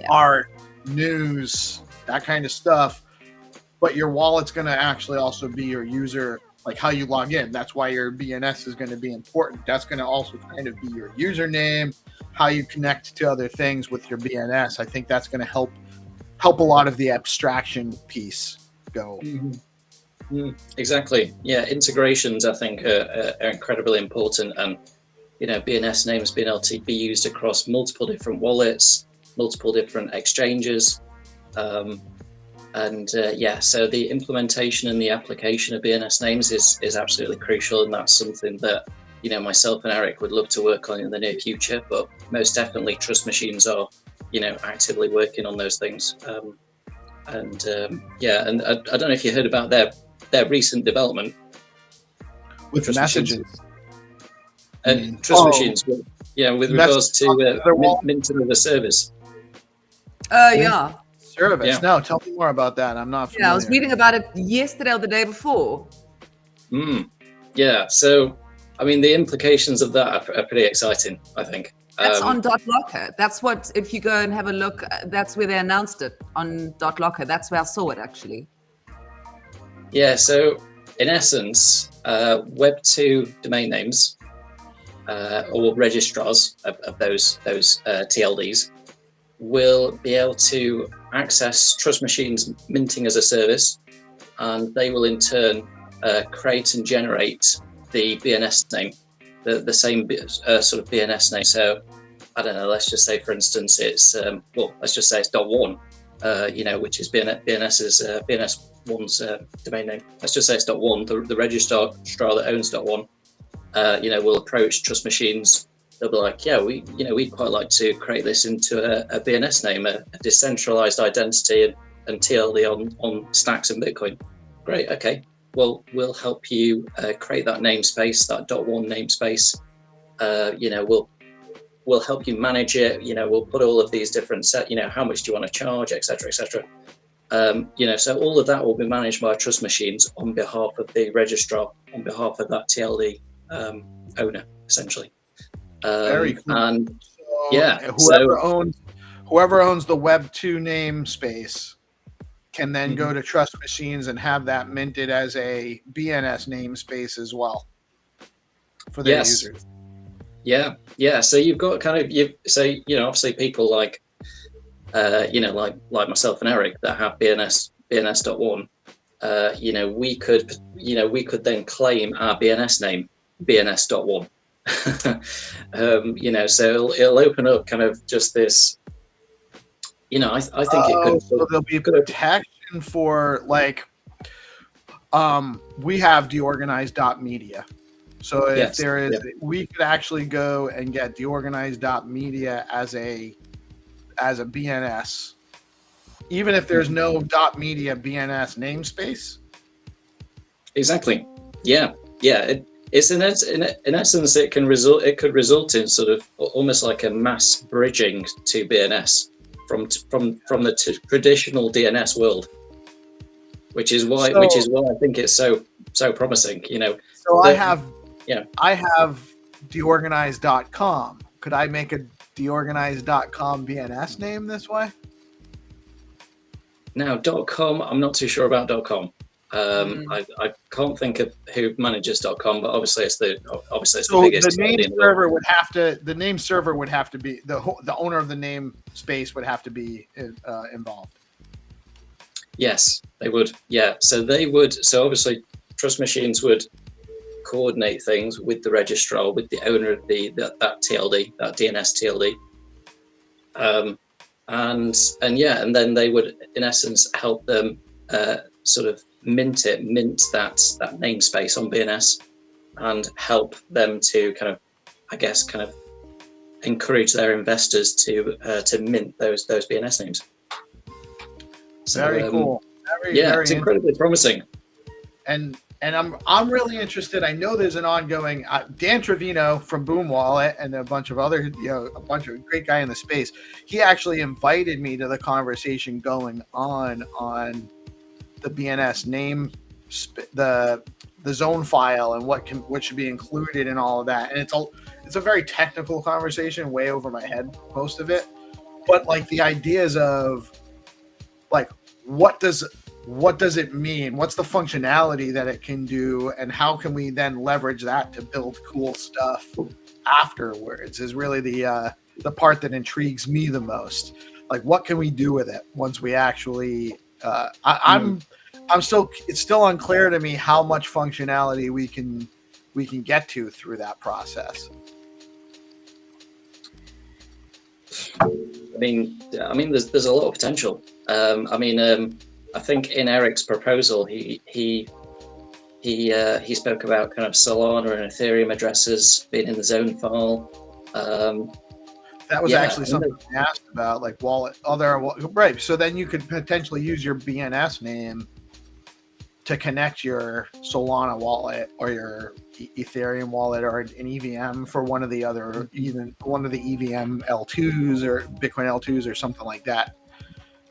art, news, that kind of stuff. But your wallet's going to actually also be your user, like how you log in. That's why your BNS is going to be important. That's going to also kind of be your username, how you connect to other things with your BNS. I think that's going to help a lot of the abstraction piece go. Exactly. Yeah, integrations I think are incredibly important, and BNS names being able to be used across multiple different wallets, multiple different exchanges, so the implementation and the application of BNS names is absolutely crucial, and that's something that myself and Eric would love to work on in the near future. But most definitely, Trust Machines are actively working on those things. And I don't know if you heard about their recent development with Trust messages. Trust Machines, with regards to minting of the service. Service. Yeah. No, tell me more about that. I'm not familiar. Yeah, I was reading about it yesterday or the day before. Yeah, so I mean the implications of that are pretty exciting, I think. That's on .locker. That's what, if you go and have a look, that's where they announced it on .locker. That's where I saw it, actually. Yeah, so in essence, Web2 domain names or registrars of those TLDs will be able to access Trust Machines minting as a service, and they will in turn create and generate the BNS name, the same sort of BNS name. So I don't know, let's just say, for instance, it's let's just say it's .one, which is BNS's BNS1's domain name. Let's just say it's .one. The registrar that owns .one, will approach Trust Machines. They'll be like, yeah, we'd quite like to create this into a BNS name, a decentralized identity and TLD on Stacks and Bitcoin. Great, okay. Well, we'll help you create that namespace, that .one namespace. We'll help you manage it. We'll put all of these different how much do you want to charge, etc., etc. So all of that will be managed by Trust Machines on behalf of the registrar, on behalf of that TLD owner, essentially. Very cool. And so yeah, whoever owns the Web2 namespace can then go to Trust Machines and have that minted as a BNS namespace as well for their users. Yeah. So you've got obviously people like myself and Eric that have bns.one. We could then claim our BNS name, bns.one. So it'll open up kind of just this. I think it could. So there'll be protection for we have DeOrganized.media. So if there is, we could actually go and get DeOrganized.media as a BNS, even if there's no .media BNS namespace. Exactly. Yeah. It's in essence, it could result in sort of almost like a mass bridging to BNS from the traditional DNS world, which is why I think it's so promising. So I have DeOrganized.com. Could I make a DeOrganized.com BNS name this way? Now .com, I'm not too sure about .com. I can't think of who manages .com, but obviously it's the biggest. The name server would have to be the owner of the name space would have to be involved. Yes, they would. Yeah, so they would. So obviously, Trust Machines would coordinate things with the registrar, with the owner of that TLD, that DNS TLD. And then they would, in essence, help them sort of mint that namespace on BNS, and help them to kind of encourage their investors to mint those BNS names. So, very cool. It's incredibly promising. And I'm really interested. I know there's an ongoing Dan Trevino from Boom Wallet and a bunch of other, a bunch of great guy in the space. He actually invited me to the conversation going on the BNS name, the zone file, and what should be included in all of that. And it's a very technical conversation, way over my head, most of it. But the ideas of what does it mean? What's the functionality that it can do, and how can we then leverage that to build cool stuff afterwards is really the part that intrigues me the most. What can we do with it once we actually it's still unclear to me how much functionality we can get to through that process. I mean, there's a lot of potential. I think in Eric's proposal, he spoke about kind of Solana and Ethereum addresses being in the zone file. That was actually something I asked about, wallet. Right. So then you could potentially use your BNS name to connect your Solana wallet or your Ethereum wallet or an EVM for one of the EVM L2s or Bitcoin L2s or something like that.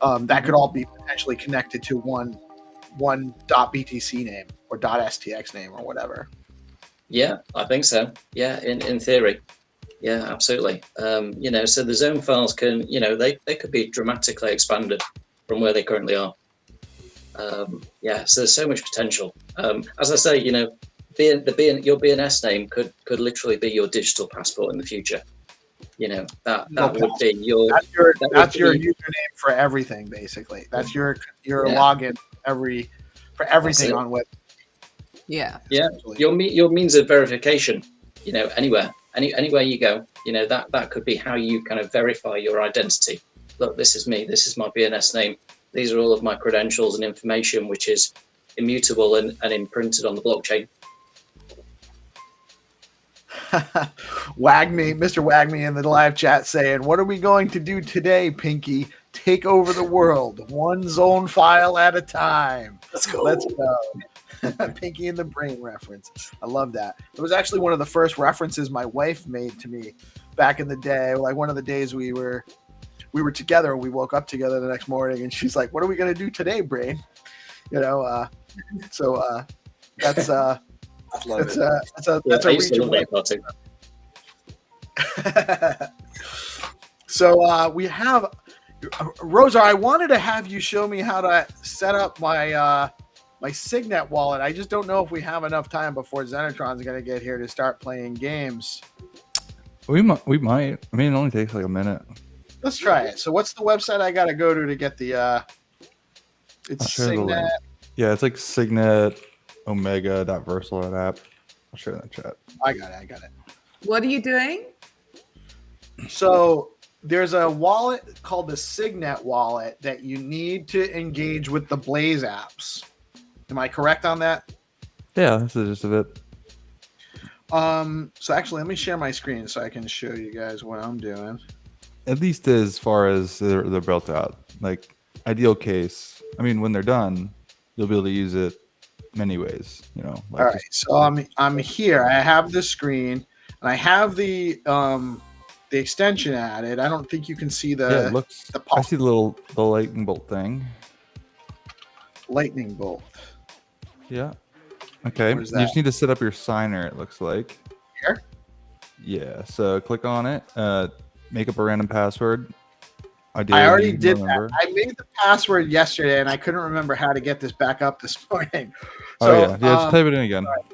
That could all be potentially connected to one .btc name or .stx name or whatever. Yeah, I think so. Yeah, in theory. Yeah, absolutely. So the zone files can, they could be dramatically expanded from where they currently are. So there's so much potential. As I say, your BNS name could literally be your digital passport in the future. That would be your username for everything, basically. That's your login for everything on web. Yeah. Yeah. Your means of verification, anywhere you go, that could be how you kind of verify your identity. Look, this is me. This is my BNS name. These are all of my credentials and information, which is immutable and imprinted on the blockchain. Mr. Wagme in the live chat saying, "What are we going to do today, Pinky? Take over the world, one zone file at a time." Let's go. Let's go. Pinky in the Brain reference. I love that. It was actually one of the first references my wife made to me back in the day. Like one of the days we were together. We woke up together the next morning, and she's like, "What are we gonna do today, Brain?" So that's a reach away. So we have Rosa. I wanted to have you show me how to set up my my Signet wallet. I just don't know if we have enough time before Xenitron's going to get here to start playing games. We might. I mean, it only takes like a minute. Let's try it. So what's the website I got to go to get the it's Signet. Yeah, it's like Signet Omega.Versal.app. I'll share that chat. I got it. What are you doing? So there's a wallet called the Signet wallet that you need to engage with the Blaze apps. Am I correct on that? Yeah, that's the gist of it. So actually, let me share my screen so I can show you guys what I'm doing. At least as far as they're built out. Like, ideal case, I mean, when they're done, you'll be able to use it many ways, Like all right, so I'm here. I have the screen, and I have the extension added. I don't think you can see the. It looks. I see the lightning bolt thing. Lightning bolt. Yeah. Okay. You just need to set up your signer. It looks like. Here. Yeah. So click on it. Make up a random password. I already did that. I made the password yesterday, and I couldn't remember how to get this back up this morning. So, just type it in again. Right.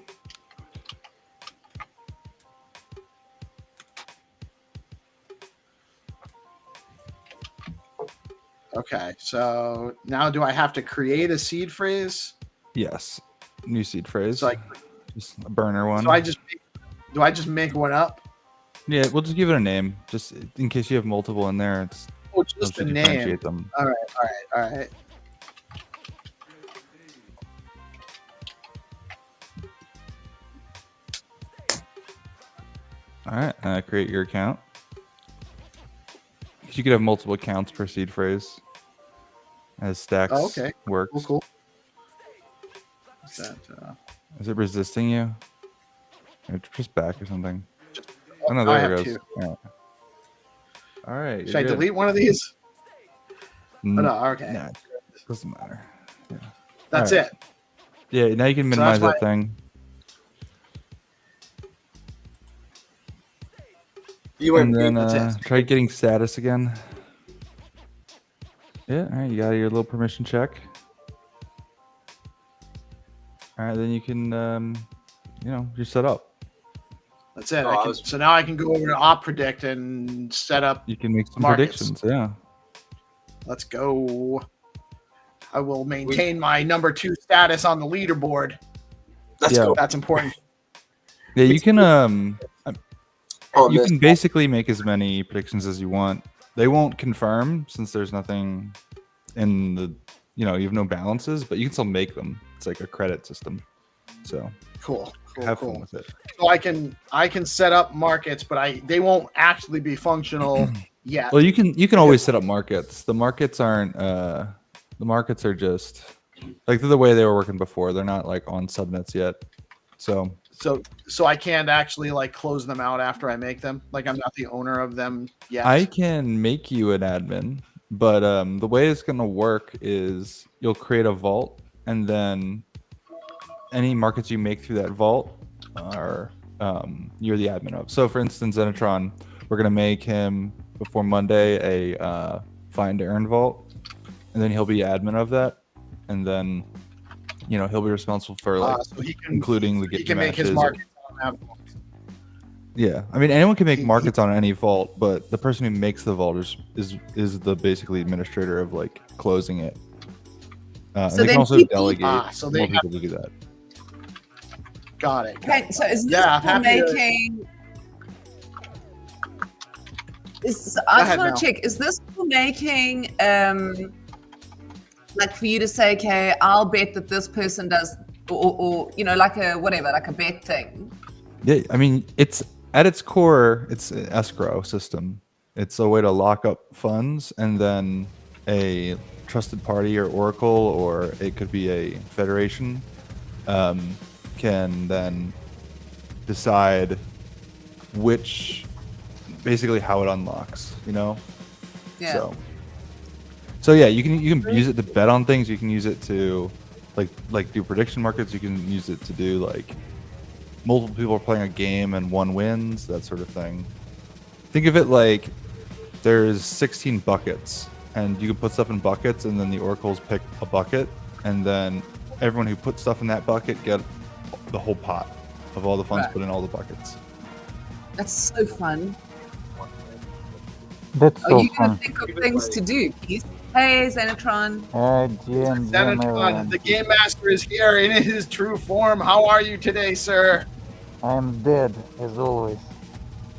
Okay, so now do I have to create a seed phrase? Yes, new seed phrase. So just a burner one. So do I just make one up? Yeah, we'll just give it a name, just in case you have multiple in there. It's just a name. Them. All right. All right, create your account. You could have multiple accounts per seed phrase. As Stacks works. Cool. Is it resisting you? Just back or something. Oh no, there it goes. All right. Should I delete one of these? No, okay. Nah, doesn't matter. Yeah. That's it. Yeah, now you can minimize that thing. And then try getting status again. Yeah, all right, you got your little permission check. All right, then you can, you're set up. That's it. So now I can go over to OpPredict and set up. You can make some predictions. Yeah. Let's go. I will maintain my number 2 status on the leaderboard. That's important. Yeah, you can. You can basically make as many predictions as you want. They won't confirm since there's nothing in the, you have no balances, but you can still make them. It's like a credit system. So cool. Have fun with it. So I can set up markets, but they won't actually be functional yet. Well, you can always set up markets. The markets aren't. The markets are just like they're the way they were working before. They're not like on subnets yet. So I can't actually like close them out after I make them. Like I'm not the owner of them yet. I can make you an admin, but the way it's gonna work is you'll create a vault, and then any markets you make through that vault are you're the admin of. So for instance, Xenitron, we're gonna make him before Monday a find to earn vault, and then he'll be admin of that, and then he'll be responsible for so he can, including the he can make his markets on that vault. Yeah, I mean anyone can make markets on any vault, but the person who makes the vault is the basically administrator of like closing it. So and they then can also people- delegate so more they people to do that. Got it. Okay, so is this Yeah, for happy to- making? I just ahead, want Mel. to check. Is this for making, like for you to say, okay, I'll bet that this person does, or like a bet thing? Yeah, I mean it's at its core, it's an escrow system. It's a way to lock up funds, and then a trusted party or oracle, or it could be a federation, can then decide basically how it unlocks. Yeah. So yeah, you can use it to bet on things. You can use it to like do prediction markets. You can use it to do like multiple people are playing a game and one wins, that sort of thing. Think of it like there's 16 buckets, and you can put stuff in buckets, and then the oracles pick a bucket, and then everyone who puts stuff in that bucket get the whole pot of all the funds Right. put in all the buckets. That's so fun. That's Are so you going fun. to think of things to do, Keith? Hey, Xenitron. GM, Xenitron, the game master is here in his true form. How are you today, sir? I'm dead, as always.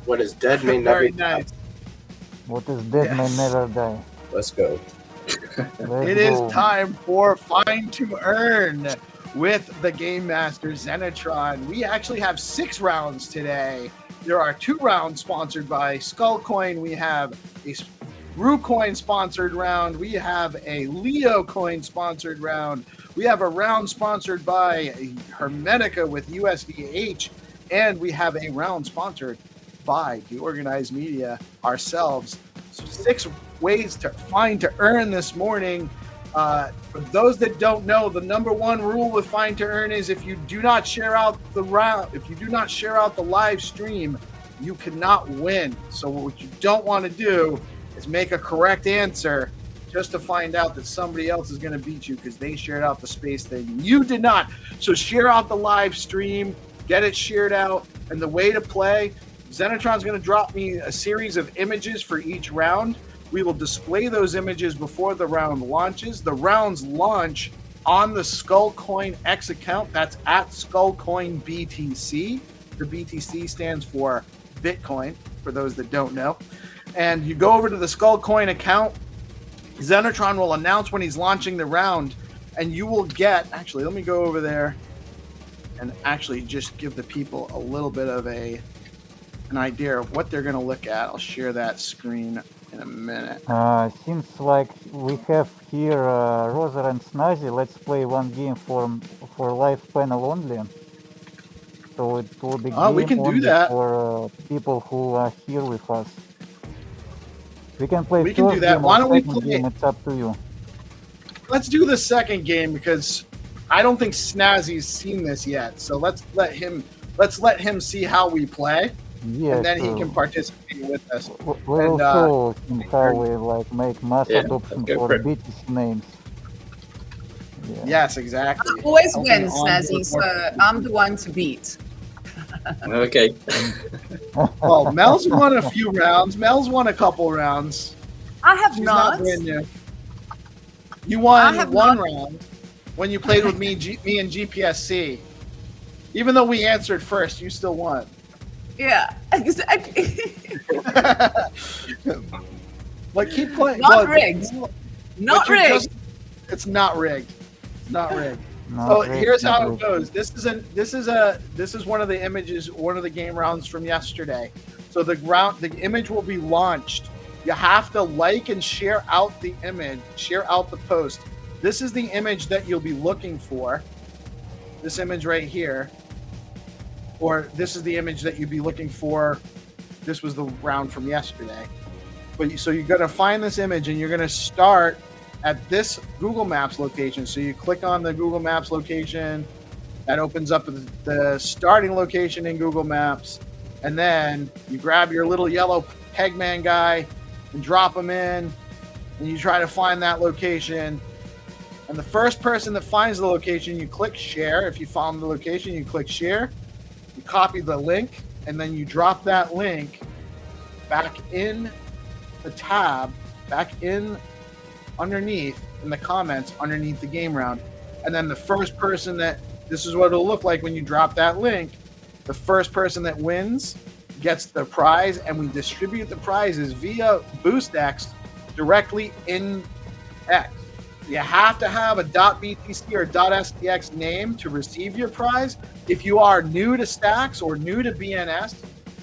What is dead may never Very die. nice. What is dead may Yes. never die. Let's go. Let's It is go. time for Find to Earn with the Game Master Xenitron. We actually have 6 rounds today. There are 2 rounds sponsored by Skullcoin. We have a Rucoin sponsored round. We have a Leo Coin sponsored round. We have a round sponsored by Hermetica with USDH. And we have a round sponsored by DeOrganized Media ourselves. So 6 ways to find to earn this morning. For those that don't know, the number 1 rule with Find to Earn is if you do not share out the round, if you do not share out the live stream, you cannot win. So what you don't want to do is make a correct answer just to find out that somebody else is going to beat you because they shared out the space thing. You did not. So share out the live stream, get it shared out, and the way to play, Xenitron's going to drop me a series of images for each round. We will display those images before the round launches. The rounds launch on the Skullcoin X account. That's at Skullcoin BTC. The BTC stands for Bitcoin, for those that don't know. And you go over to the Skullcoin account. Xenitron will announce when he's launching the round, and you will get, actually, let me go over there and actually just give the people a little bit of an idea of what they're going to look at. I'll share that screen in a minute. Seems like we have here Rosa and Snazzy. Let's play one game for live panel only. So it will be Oh, we game can do only that. for people who are here with us. We can play We can do first that. game Why or don't we second play- game. It's up to you. Let's do the second game because I don't think Snazzy's seen this yet. So let's let him see how we play, Yeah, and then sure. he can participate with us. We will and, show him how we make mass Yeah, adoption go for for it. BTC names. Yeah. Yes, exactly. I always I'll be win, on Snazzy, board so more. I'm the one to beat. Okay. Well, Mel's won a few rounds. Mel's won a couple rounds. I have She's not. not brand new. You I won have one not. round when you played with me and GPSC. Even though we answered first, you still won. Yeah, exactly. Like keep playing. Not well, rigged. but Not you're rigged. just- it's not rigged. It's not rigged. Not So rigged, here's not how it rigged. goes. This is one of the images, one of the game rounds from yesterday. So the image will be launched. You have to like and share out the image, share out the post. This is the image that you'll be looking for. This image right here. Or this is the image that you'd be looking for. This was the round from yesterday. So you're going to find this image and you're going to start at this Google Maps location. So you click on the Google Maps location That opens up the starting location in Google Maps. And then you grab your little yellow Pegman guy and drop him in, and you try to find that location. And the first person that finds the location, you click share. If you found the location, you click share. You copy the link, and then you drop that link back in the tab, back in underneath in the comments underneath the game round. And then the first person this is what it'll look like when you drop that link. The first person that wins gets the prize, and we distribute the prizes via BoostX directly in X. You have to have a .btc or .stx name to receive your prize. If you are new to Stacks or new to BNS,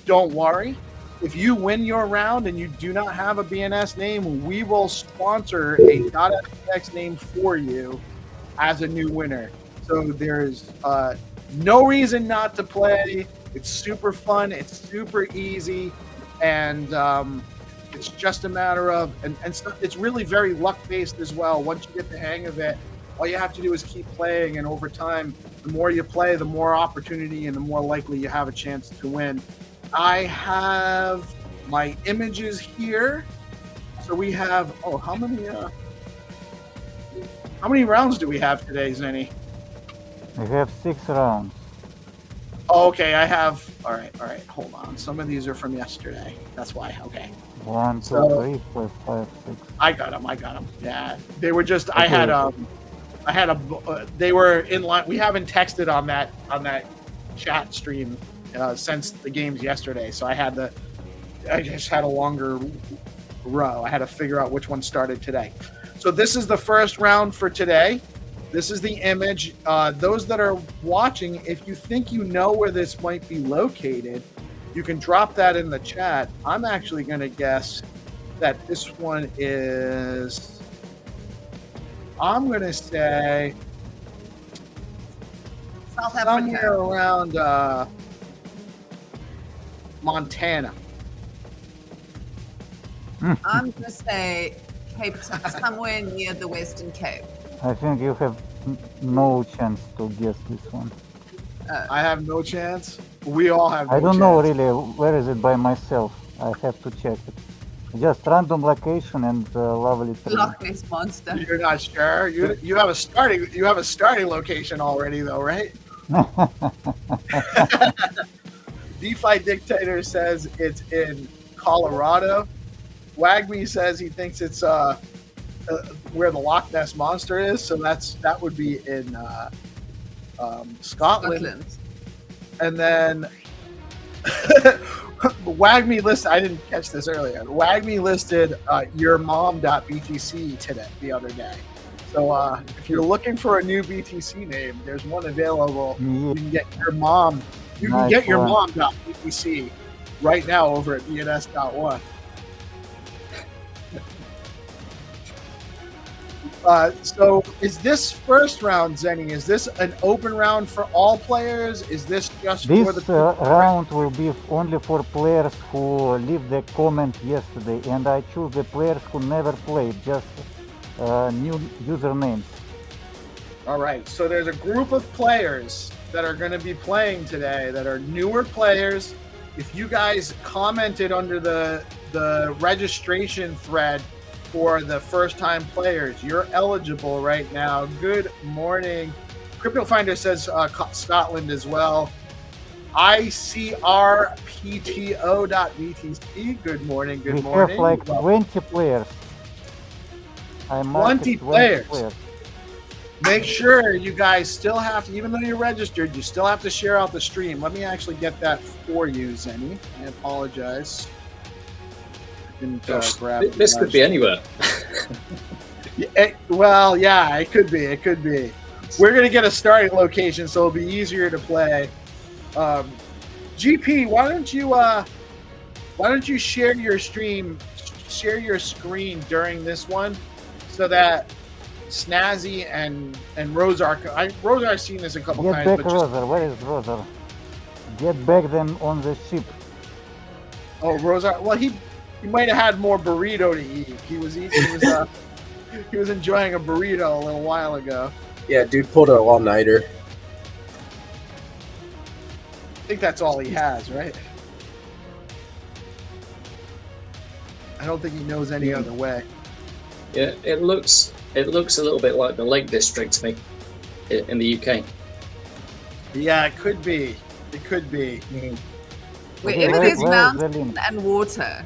don't worry. If you win your round and you do not have a BNS name, we will sponsor a .stx name for you as a new winner. So there's no reason not to play. It's super fun. It's super easy. And it's just a matter of, and it's really very luck-based as well. Once you get the hang of it, all you have to do is keep playing. And over time, the more you play, the more opportunity and the more likely you have a chance to win. I have my images here. So we have, how many rounds do we have today, Zenny? We have 6 rounds. Oh, okay, I have. All right. Hold on. Some of these are from yesterday. That's why. Okay. 1, 2, So- 3, 4, 5, 6. I got them. Yeah, they were just. I had they were in line. We haven't texted on that chat stream since the games yesterday. So I just had a longer row. I had to figure out which one started today. So this is the first round for today. This is the image. Those that are watching, if you think you know where this might be located, you can drop that in the chat. I'm actually going to guess that this one is, I'm going to say South somewhere Africa. around Montana. I'm going to say Cape Town, somewhere near the Western Cape. I think you have no chance to guess this one. I have no chance. We all have no I don't chance. know really where is it by myself. I have to check it. Just random location and lovely tree. Loch Ness Monster. You're not sure? You have a starting location already though, right? DeFi Dictator says it's in Colorado. Wagme says he thinks it's where the Loch Ness Monster is, so that would be in Scotland. And then Wagme listed, I didn't catch this earlier, Wagme listed yourmom.btc the other day. So if you're looking for a new BTC name, there's one available. You can get your mom. You can get your mom.btc right now over at bns.one. So is this first round, Zenny, is this an open round for all players? Is this just for This the round will be only for players who leave the comment yesterday, and I choose the players who never played, just new usernames. All right, so there's a group of players that are going to be playing today that are newer players. If you guys commented under the registration thread for the first-time players, you're eligible right now. Good morning. Crypto Finder says Scotland as well. ICRPTO.BTC. Good morning. Good We morning. have like 20 players. 20 players. Make sure you guys still have to, even though you're registered, you still have to share out the stream. Let me actually get that for you, Zenny. I apologize. Didn't grab This could be anywhere. it could be. It could be. We're gonna get a starting location, so it'll be easier to play. GP, why don't you share your stream, share your screen during this one, so that Snazzy and Rozar, Rozar's seen this a couple Get times. back, But just, Roser. Where is Roser? Get back then on the ship. Rozar. Well, he might have had more burrito to eat. He was enjoying a burrito a little while ago. Yeah, dude pulled an all-nighter. think that's all he has, right? I don't think he knows any other way. Yeah, it looks a little bit like the Lake District to me in the UK. Yeah, it could be. It could be. Wherever where- there's where is the mountain link? and water.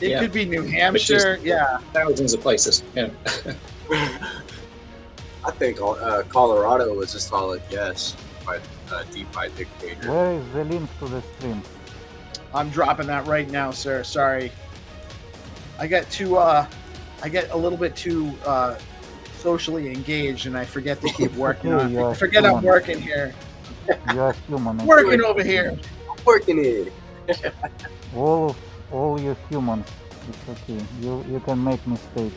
It Yeah. could be New Hampshire. Yeah. Thousands of places. Yeah. I think Colorado was a solid guess by DeFi Dictator. Where is the link to the stream? I'm dropping that right now, sir. Sorry. I get a little bit too socially engaged, and I forget to keep working Okay, on. you I are forget I'm human. working here. You are human. Working over here. I'm working it. All you humans. It's okay. You can make mistakes.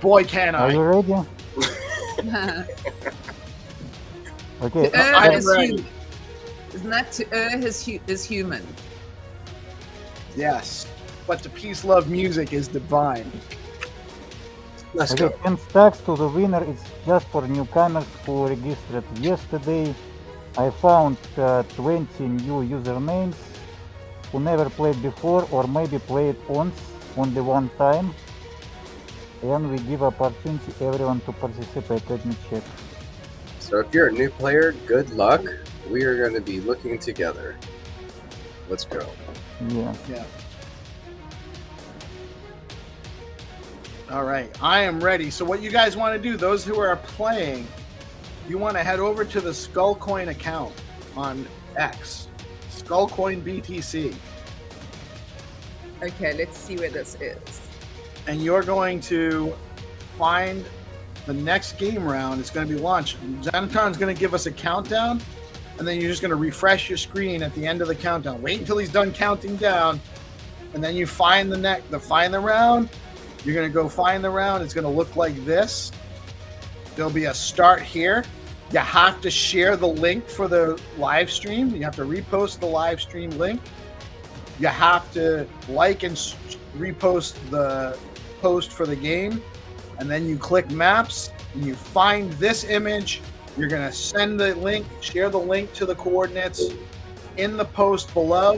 Boy, can Are I. you ready? Okay. To err I'm is ready. human. Isn't that to err is human? Yes. But the peace, love, music is divine. Let's Okay, go. 10 stacks to the winner. It's just for newcomers who registered yesterday. I found 20 new usernames who never played before or maybe played once, only one time. And we give opportunity everyone to participate. Let me check. So if you're a new player, good luck. We are going to be looking together. Let's go. Yeah. Yeah. All right, I am ready. So what you guys want to do, those who are playing, you want to head over to the Skullcoin account on X, Skullcoin BTC, Okay, let's see where this is. and you're going to find the next game round. It's going to be launched. Xenitron's going to give us a countdown, and then you're just going to refresh your screen at the end of the countdown. Wait until he's done counting down, and then you find the round. You're going to go find the round. It's going to look like this. There'll be a start here. You have to share the link for the live stream. You have to repost the live stream link. You have to like and repost the post for the game. And then you click maps and you find this image. You're going to send the link, share the link to the coordinates in the post below.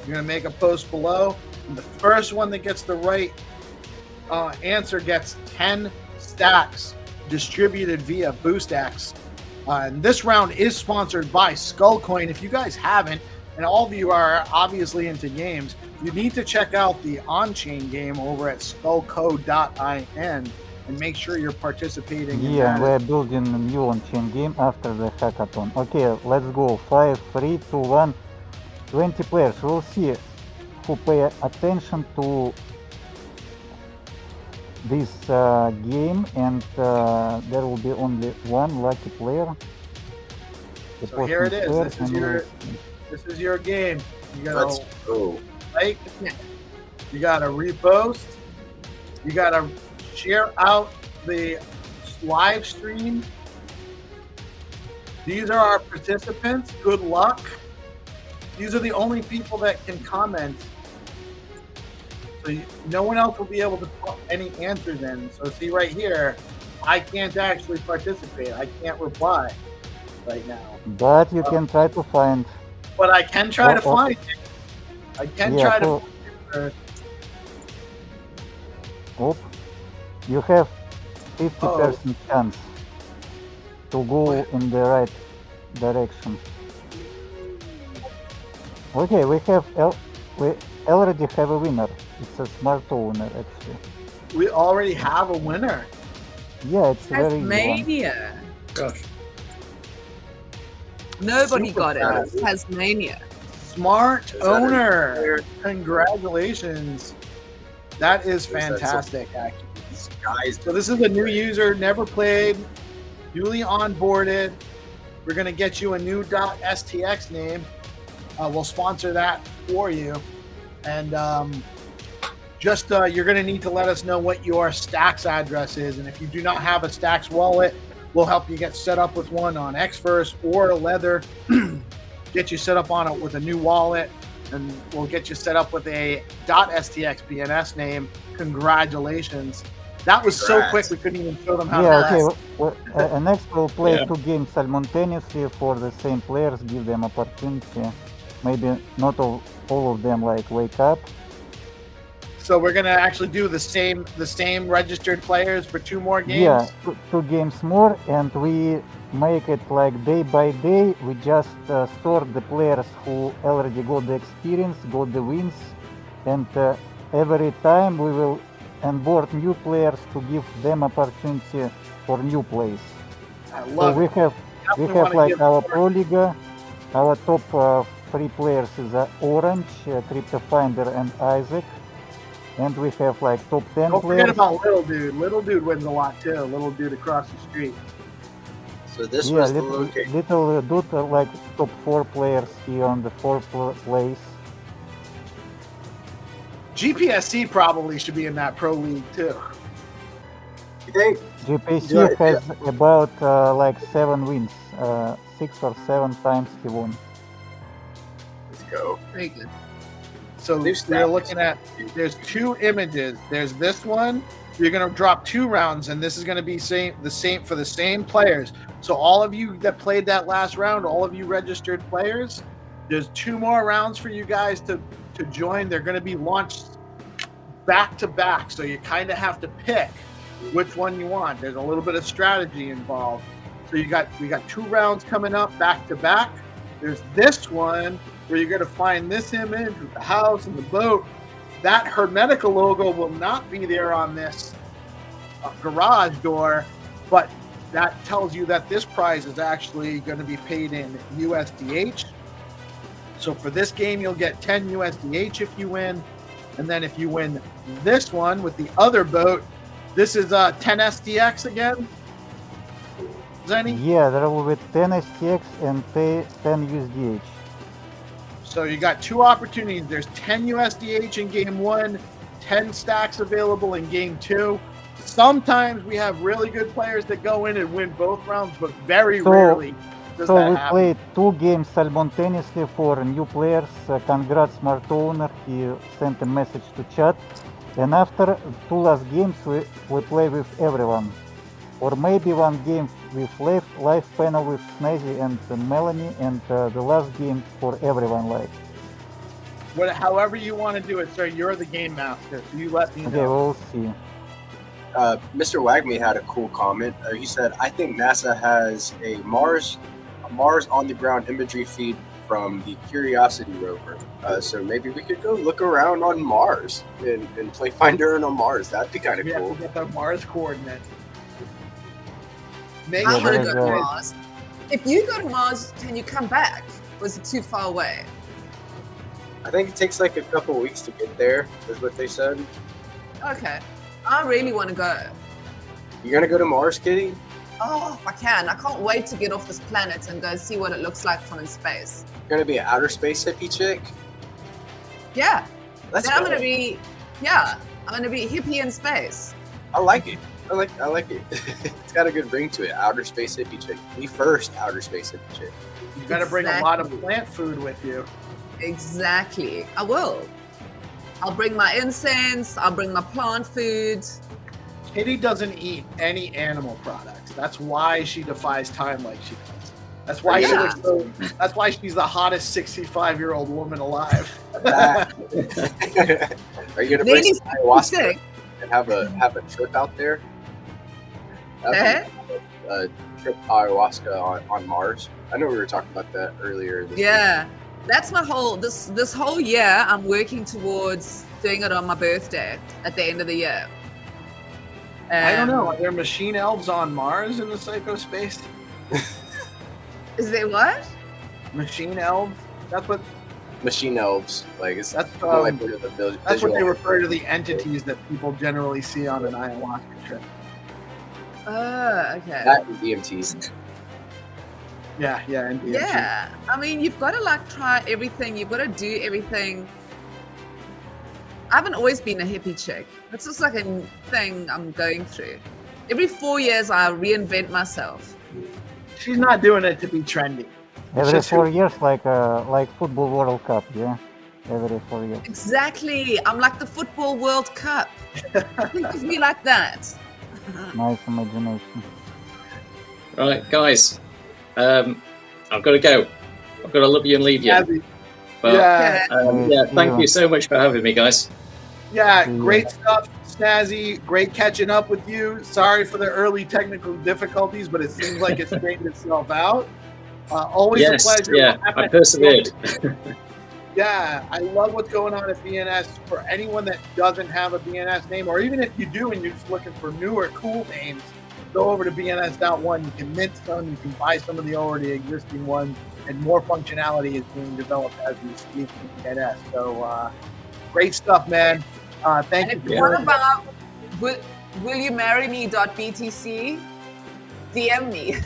You're going to make a post below. And the first one that gets the right answer gets 10 stacks distributed via BoostX. And this round is sponsored by Skullcoin. If you guys haven't, and all of you are obviously into games, you need to check out the on-chain game over at skullco.in and make sure you're participating in Yeah, that. we're building a new on-chain game after the hackathon. Okay, let's go. 5, 3, 2, 1. 20 players. We'll see who pay attention to this game, and there will be only one lucky player. The So here it person is. first, This is and we your- will see. This is your game. You Let's gotta go. like, you gotta repost, you gotta share out the live stream. These are our participants. Good luck. These are the only people that can comment. So no one else will be able to put any answers in. So see right here, I can't actually participate. I can't reply right now. But you can try to find. But I can try to Oh, oh. find it. I can Yeah, try to so- find it. Oh, you have 50% chance to go in the right direction. Okay, we already have a winner. It's a smart owner, actually. We already have a winner. Yeah, it's a very easy one. Tasmania. Gosh. Nobody Super got it. fast. Tasmania. Smart Is that owner. Congratulations. That is that fantastic, actually. These guys. So this is a new user, never played, newly onboarded. We're going to get you a new .stx name. We'll sponsor that for you. And you're going to need to let us know what your Stacks address is. And if you do not have a Stacks wallet, we'll help you get set up with one on Xverse or Leather. Get you set up on it with a new wallet, and we'll get you set up with a .stx BNS name. Congratulations. That was so Congrats. quick we couldn't even show them how Yeah, to okay. Next we'll play Yeah. 2 games simultaneously for the same players, give them opportunity. Maybe not all of them like wake up. So we're gonna actually do the same registered players for 2 more games. Yeah, 2 games more, and we make it like day by day. We just sort the players who already got the experience, got the wins, and every time we will onboard new players to give them opportunity for new plays. I So love we it. have Definitely wanna like give our more. Pro Liga. Our top 3 players is Orange, CryptoFinder, and Isaac. And we have like top 10 Don't forget players. about Little Dude. Little Dude wins a lot too. Little Dude across the street. So this Yeah, was the little, location. little dude like top 4 players here on the 4th place. GPSC probably should be in that pro league too. You think? GPSC Yeah, has about like 7 wins. 6 or 7 times he won. Let's go. Very good. So New we're stats. looking at, there's 2 images. There's this one. You're going to drop 2 rounds, and this is going to be the same for the same players. So all of you that played that last round, all of you registered players, there's 2 more rounds for you guys to join. They're going to be launched back to back. So you kind of have to pick which one you want. There's a little bit of strategy involved. So we got 2 rounds coming up back to back. There's this one where you're going to find this image with the house and the boat. That Hermetica logo will not be there on this garage door, but that tells you that this prize is actually going to be paid in USDH. So for this game, you'll get 10 USDH if you win. And then if you win this one with the other boat, this is 10 SDX again. Zenny? Yeah, there will be 10 STX and 10 USDH. So you got 2 opportunities. There's 10 USDH in game 1, 10 stacks available in game 2. Sometimes we have really good players that go in and win both rounds, but very rarely does So that we happen. played 2 games simultaneously for new players. Congrats, Smart Owner. He sent a message to chat. And after 2 last games, we play with everyone. Or maybe 1 game with live panel with Snazzy and Melanie, and the last game for everyone live. However you want to do it, sir. You're the game master. So you let me Okay, know. we'll see. Mr. Wagme had a cool comment. He said, "I think NASA has a Mars on the ground imagery feed from the Curiosity rover. So maybe we could go look around on Mars and play Finder on Mars. That'd be kind of Yeah, cool." we get the Mars coordinate. Make I Yeah, want to there's go to a- Mars. If you go to Mars, can you come back? Was it too far away? I think it takes like a couple weeks to get there. Is what they said. Okay. I really want to go. You gonna go to Mars, Kitty? Oh, if I can. I can't wait to get off this planet and go see what it looks like from in space. You're gonna be an outer space hippie chick? Yeah. That's Then I'm cool. gonna be hippie in space. I like it. I like it. It's got a good ring to it. Outer space hippie chick. The first outer space hippie chick. You got to bring a lot of Exactly. plant food with you. Exactly. I will. I'll bring my incense. I'll bring my plant food. Kitty doesn't eat any animal products. That's why she defies time like she does. That's why she Yeah. looks so. That's why she's the hottest 65-year-old woman alive. Are you gonna bring Ladies, some ayahuasca sick. and have a trip out there? Eh? A trip ayahuasca on Mars. I know we were talking about that earlier. This Yeah. That's my whole this whole year I'm working towards doing it on my birthday at the end of the year. I don't know. Are there machine elves on Mars in the psychospace? Is there what? Machine elves? That's what. week. Machine elves, like it's That's more like um, the That's what they visual. refer to the entities that people generally see on an ayahuasca trip. Oh, okay. That and DMTs. Yeah, and DMT. Yeah. I mean, you've got to like try everything. You've got to do everything. I haven't always been a hippie chick. It's just like a thing I'm going through. Every 4 years, I reinvent myself. She's not doing it to be trendy. It's Every just 4 years, like Football World Cup, yeah. every 4 years. Exactly. I'm like the football World Cup. Think of me like that. Nice imagination. Right, guys. I've got to go. I've got to love you and leave you. But, Yeah. thank you so much for having me, guys. Yeah, great stuff, Snazzy. Great catching up with you. Sorry for the early technical difficulties, but it seems like it's straightened itself out. Always a pleasure. Yeah, I persevered. Yeah, I love what's going on at BNS. For anyone that doesn't have a BNS name, or even if you do and you're just looking for newer, cool names, go over to bns.one. You can mint some, you can buy some of the already existing ones, and more functionality is being developed as we speak in BNS. So, great stuff, man. Thank you. What about will you marry me.btc? DM me.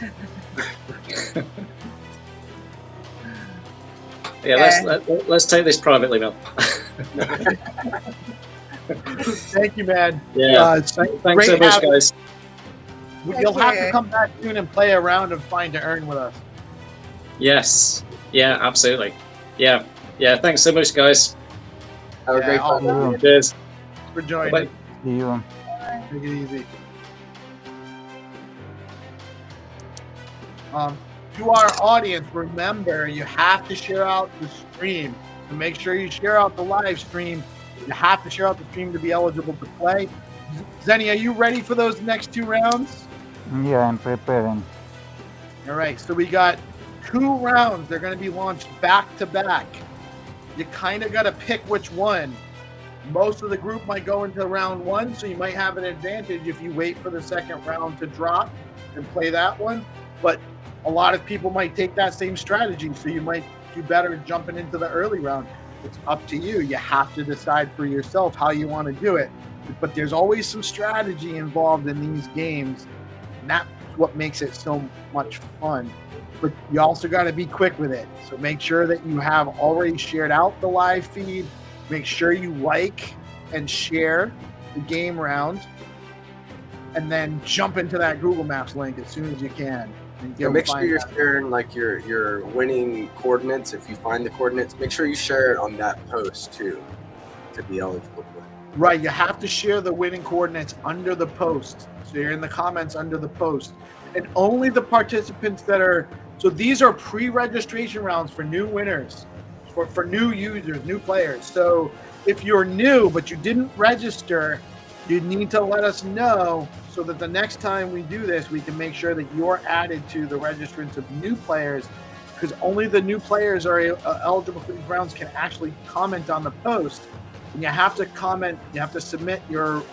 Yeah, let's take this privately, Mel. Thank you, man. Yeah, thanks so much, guys. You'll have to come back soon and play a round of Find to Earn with us. Yes. Yeah, absolutely. Yeah. Thanks so much, guys. Have a great time. Cheers. Thanks for joining. Bye. See you. Take it easy. To our audience, remember, you have to share out the stream. So make sure you share out the live stream. You have to share out the stream to be eligible to play. Zenny, are you ready for those next 2 rounds? Yeah, I'm preparing. All right, so we got 2 rounds. They're going to be launched back to back. You kind of got to pick which one. Most of the group might go into round 1, so you might have an advantage if you wait for the second round to drop and play that one. But a lot of people might take that same strategy, so you might do better jumping into the early round. It's up to you. You have to decide for yourself how you want to do it. But there's always some strategy involved in these games, and that's what makes it so much fun. But you also got to be quick with it. So make sure that you have already shared out the live feed. Make sure you like and share the game round, and then jump into that Google Maps link as soon as you can. Yeah, make sure you're sharing like your winning coordinates. If you find the coordinates, make sure you share it on that post too to be eligible for it. Right, you have to share the winning coordinates under the post. So you're in the comments under the post. And only the participants that are, so these are pre-registration rounds for new winners, for new users, new players. So if you're new but you didn't register, you need to let us know so that the next time we do this, we can make sure that you're added to the registrants of new players, because only the new players are eligible for these rounds can actually comment on the post. And you have to comment, you have to submit your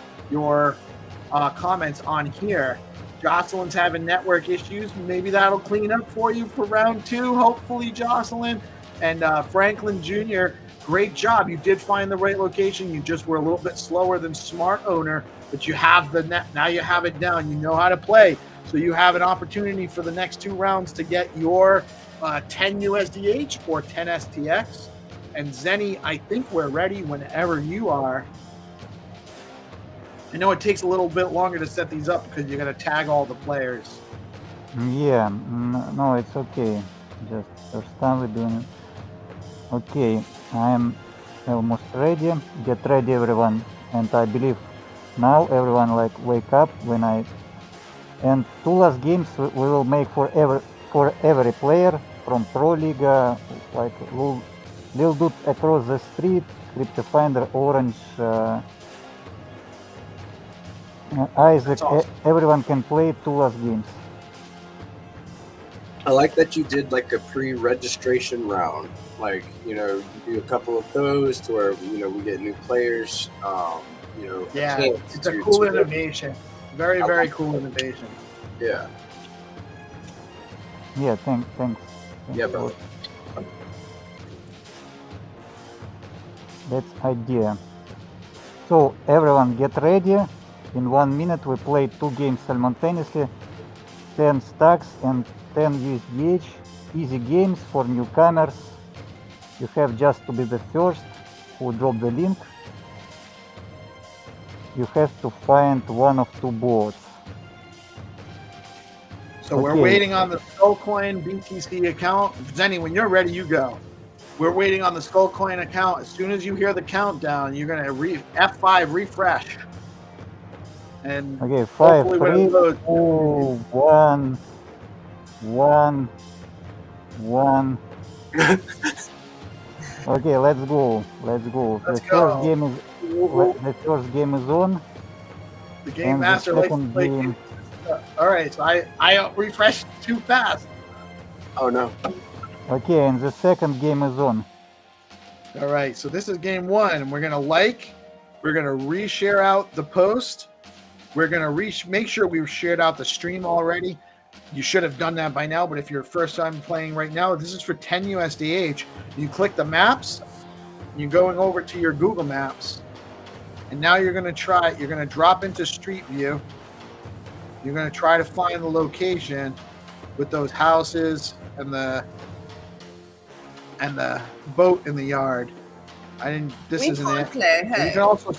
comments on here. Jocelyn's having network issues. Maybe that'll clean up for you for round 2, hopefully, Jocelyn. And Franklin Jr., great job. You did find the right location. You just were a little bit slower than Smart Owner, but you have the net. Now you have it down. You know how to play. So you have an opportunity for the next 2 rounds to get your 10 USDH or 10 STX. And Zenny, I think we're ready whenever you are. I know it takes a little bit longer to set these up because you got to tag all the players. Yeah, no, it's okay. Just first time we're doing it. Okay, I'm almost ready. Get ready, everyone. And I believe now everyone like wake up when I. And 2 last games we will make for every player from Pro League, like Lil Dude Across the Street, Crypto Finder, Orange, Isaac. Awesome. Everyone can play 2 last games. I like that you did like a pre-registration round. Like, you know, you do a couple of those to where, you know, we get new players. You know, Yeah, it's a cool innovation. Very, very cool innovation. Yeah. Yeah, thanks. Yeah, brother. That's idea. So everyone get ready. In 1 minute we play 2 games simultaneously. 10 stacks and 10 USDH. Easy games for newcomers. You have just to be the first who drop the link. You have to find one of 2 bots. So we're waiting on the Soulcoin BTC account. Zenny, when you're ready, you go. We're waiting on the Skullcoin account. As soon as you hear the countdown, you're gonna F5 refresh. And Okay, 5, hopefully when 3, it 2, loads, 1, 1, 1. Okay, let's go. Let's go. Let's The go. first game is on. the game And the master likes to second play game. games. All right, so I refreshed too fast. Oh no. Okay, and the second game is on. All right, so this is game 1, and we're gonna reshare out the post. We're gonna make sure we've shared out the stream already. You should have done that by now, but if you're first time playing right now, this is for 10 USDH. You click the maps, you're going over to your Google Maps, and now you're gonna drop into Street View. You're gonna try to find the location with those houses and the boat in the yard. This We isn't can't it. play, You hey. can also.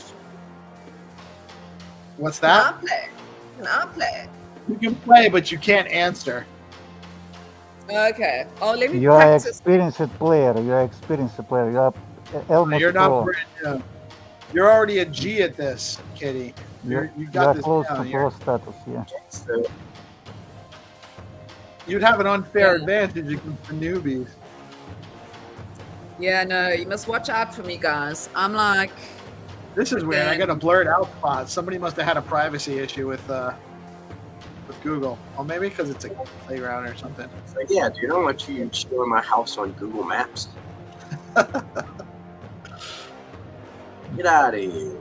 What's Can that? I play? Can I play? You can play, but you can't answer. Okay. Oh, let me You are practice. experienced player. You are almost You're not pro. brand new. You're already a G at this, Kitty. You You got are this close down. to pro status, yeah. So, You'd have an unfair Yeah. advantage against the newbies. Yeah, no, you must watch out for me, guys. I'm like, This is weird. I got a blurred out spot. Somebody must have had a privacy issue with Google. Or maybe because it's a playground or something. it's like, yeah, dude, I don't want you showing my house on Google Maps. Get out of here.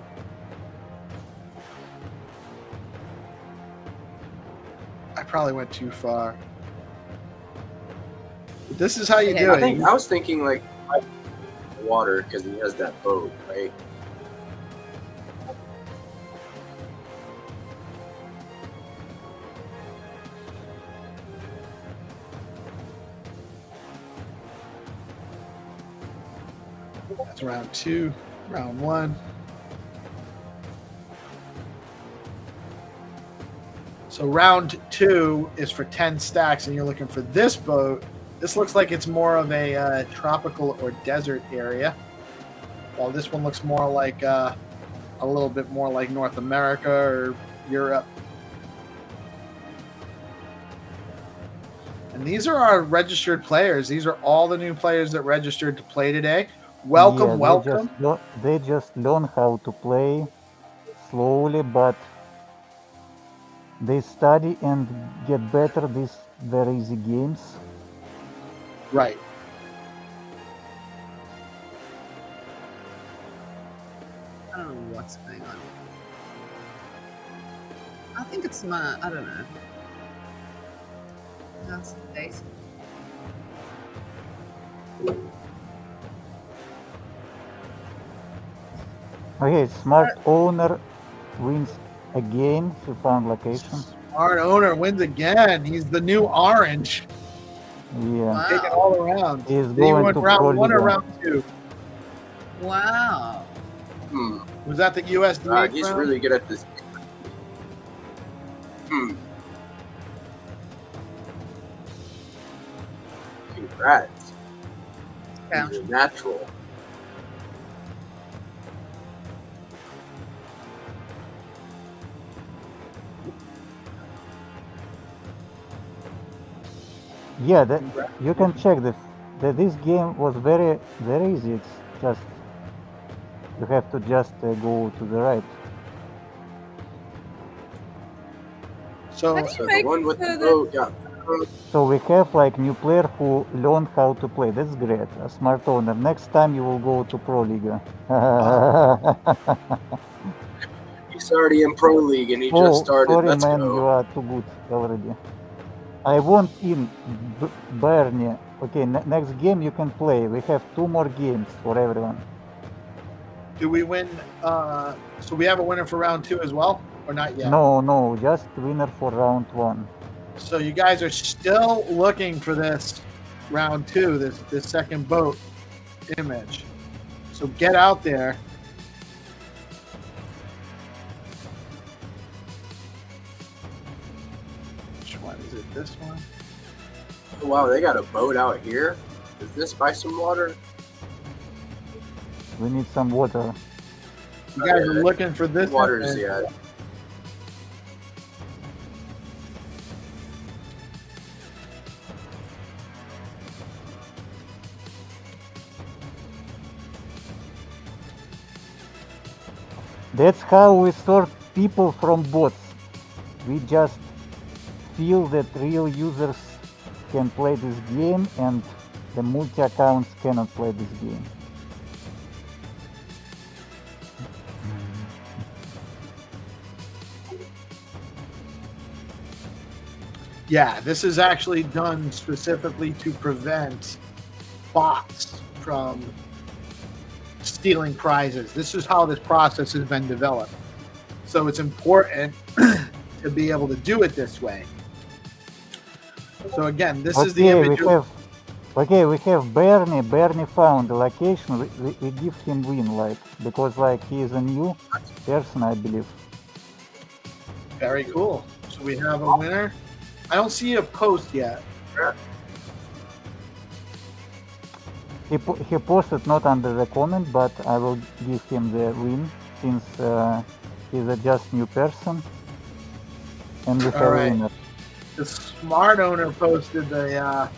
I probably went too far. But this is how you Okay. do I it. was thinking like water because he has that boat, right? That's round 2, round 1. So round 2 is for 10 stacks, and you're looking for this boat. This looks like it's more of a tropical or desert area, while this one looks more like a little bit more like North America or Europe. And these are our registered players. These are all the new players that registered to play today. Welcome, Yeah, welcome. They just learn how to play slowly, but they study and get better these very easy games. Right. I don't know what's going on. I think it's I don't know. That's the date. Okay, smart owner wins again. She found location. Our owner wins again. He's the new orange. Yeah, Taking Wow. all around. he's Did you going win to round Pro 1 or Liga. round 2? Wow. Was that the USD? He's round? really good at this. Congrats. Okay. He's a natural. Yeah, you can check that this game was very easy. It's just you have to just go to the right. So How do you So the make one with the the- boat got. So we have like new player who learned how to play. That's great. A smart owner. Next time you will go to Pro Liga. He's already in Pro League and he Oh, just started. sorry, Let's man, go. you are too good already. I want in Bernie. Okay, next game you can play. We have 2 more games for everyone. do we win? So we have a winner for round 2 as well, or not yet? No, just winner for round 1. So you guys are still looking for this round 2, this second boat image. So get out there. Which one is it? This one? Wow, they got a boat out here. Is this by some water? We need some water. You guys are looking for this. Waters, yeah. That's how we sort people from bots. We just feel that real users can play this game and the multi-accounts cannot play this game. Yeah, this is actually done specifically to prevent bots from stealing prizes. This is how this process has been developed. So it's important to be able to do it this way. So again, this is the image. We have Bernie. Bernie found the location. We give him win, like, because like he is a new person, I believe. Very cool. So we have a winner. I don't see a post yet. He posted not under the comment, but I will give him the win since he's a just new person. And we have a winner. The smart owner posted the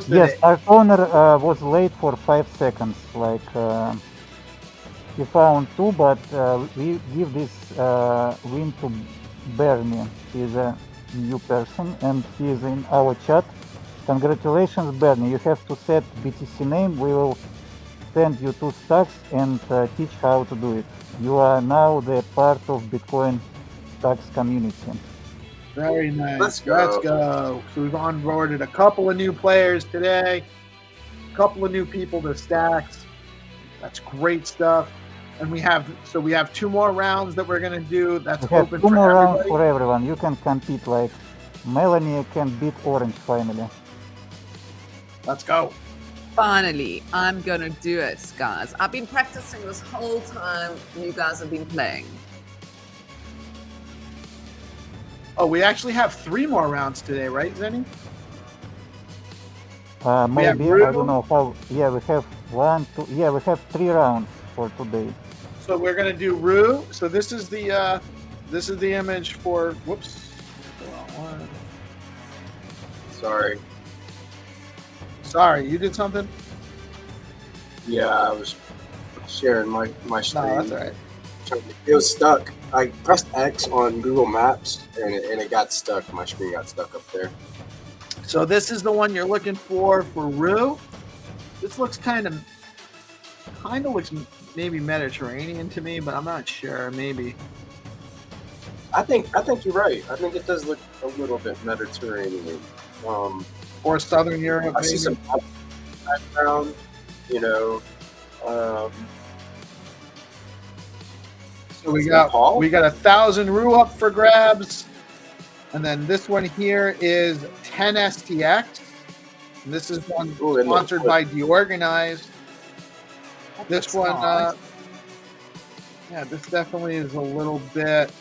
yes, our owner was late for 5 seconds. Like he found 2, but we give this win to Bernie. He's a new person and he is in our chat. Congratulations, Bernie. You have to set BTC name. We will send you 2 stacks and teach how to do it. You are now the part of Bitcoin stacks community. Very nice. Let's go. So we've onboarded a couple of new players today, a couple of new people to stacks. That's great stuff. And we have 2 more rounds that we're gonna do. That's open for everybody. 2 more rounds for everyone. You can compete. Like Melanie can beat Orange finally. Let's go. Finally, I'm gonna do it, guys. I've been practicing this whole time you guys have been playing. Oh, we actually have 3 more rounds today, right, Zenny? Maybe, I don't know how. Yeah, we have 1, 2. Yeah, we have 3 rounds for today. So we're gonna do Rue. So this is the image for. Whoops. Sorry, you did something? Yeah, I was sharing my screen. No, that's all right. It was stuck. I pressed X on Google Maps and it got stuck. My screen got stuck up there. So this is the one you're looking for Rue. This looks kind of looks maybe Mediterranean to me, but I'm not sure. Maybe. I think you're right. I think it does look a little bit Mediterranean. Or Southern Europe. I see some background, you know. So we got 1,000 Rue up for grabs, and then this one here is 10 STX. And this is one sponsored by DeOrganized. This one, this definitely is a little bit.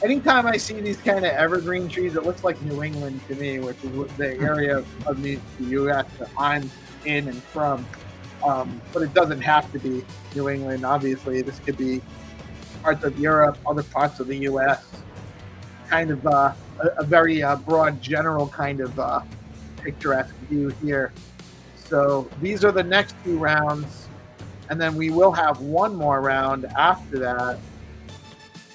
Anytime I see these kind of evergreen trees, it looks like New England to me, which is the area of the U.S. that I'm in and from. But it doesn't have to be New England. Obviously, this could be parts of Europe, other parts of the U.S. Kind of a very broad, general kind of picturesque view here. So these are the next 2 rounds, and then we will have 1 more round after that,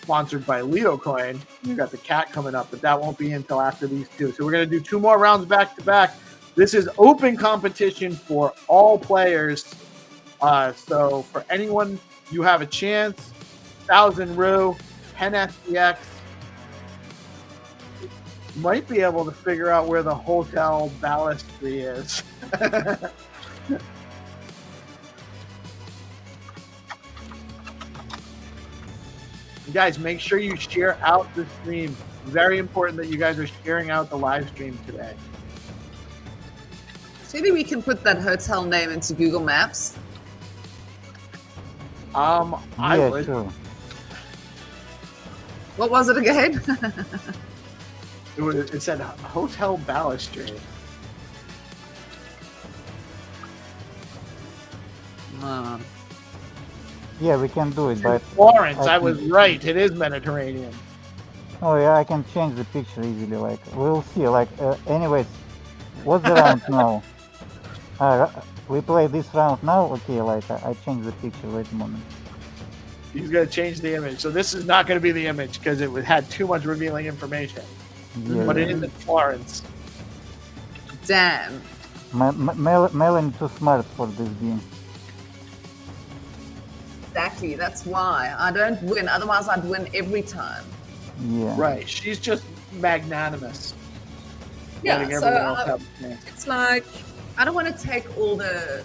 sponsored by LeoCoin. We've got the cat coming up, but that won't be until after these 2. So we're going to do 2 more rounds back to back. This is open competition for all players. So for anyone, you have a chance. 1,000 Rue, 10 STX. Might be able to figure out where the hotel balustry is. Guys, make sure you share out the stream. Very important that you guys are sharing out the live stream today. Maybe we can put that hotel name into Google Maps. I would. Sure. What was it again? It said Hotel Balustry. Yeah, we can do it, but Florence, I I was right. It is Mediterranean. oh yeah, I can change the picture easily. Like we'll see. Like anyways, what's the round now? We play this round now. Okay, like I changed the picture. Wait a moment. He's going to change the image. So this is not going to be the image because it had too much revealing information. Yeah, But it is in Florence. Damn. Melanie too smart for this game. Exactly. That's why I don't win. Otherwise, I'd win every time. Yeah. Right. She's just magnanimous. Yeah. Letting So everyone else have a chance. it's like I don't want to take all the.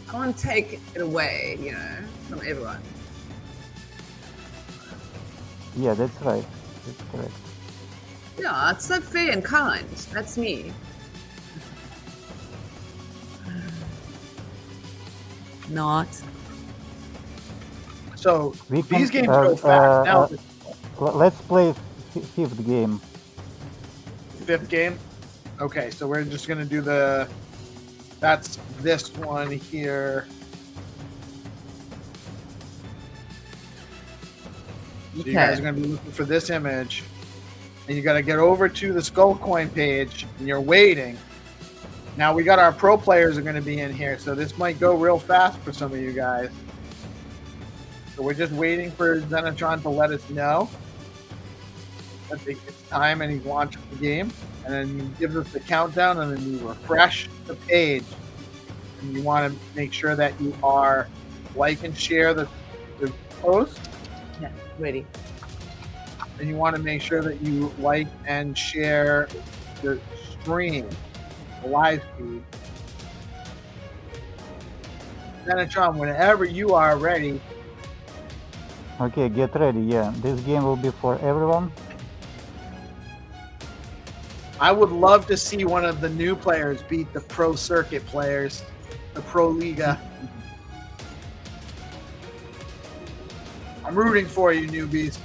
I want to take it away, you know, from everyone. Yeah, that's right. That's correct. Yeah, it's so fair and kind. That's me. Not. So We can, these games go fast. Now, let's play fifth game. fifth game. Okay, so we're just going to do that's this one here. So you guys are going to be looking for this image, and you got to get over to the Skull Coin page, and you're waiting. Now we got our pro players are going to be in here, so this might go real fast for some of you guys. So we're just waiting for Xenitron to let us know that it's time and he's launching the game, and then he gives us the countdown, and then you refresh the page, and you want to make sure that you are like and share the post. Yeah, ready. And you want to make sure that you like and share the stream, the live feed. Xenitron, whenever you are ready. Okay, get ready. Yeah, this game will be for everyone. I would love to see one of the new players beat the pro circuit players, the pro liga. I'm rooting for you, newbies.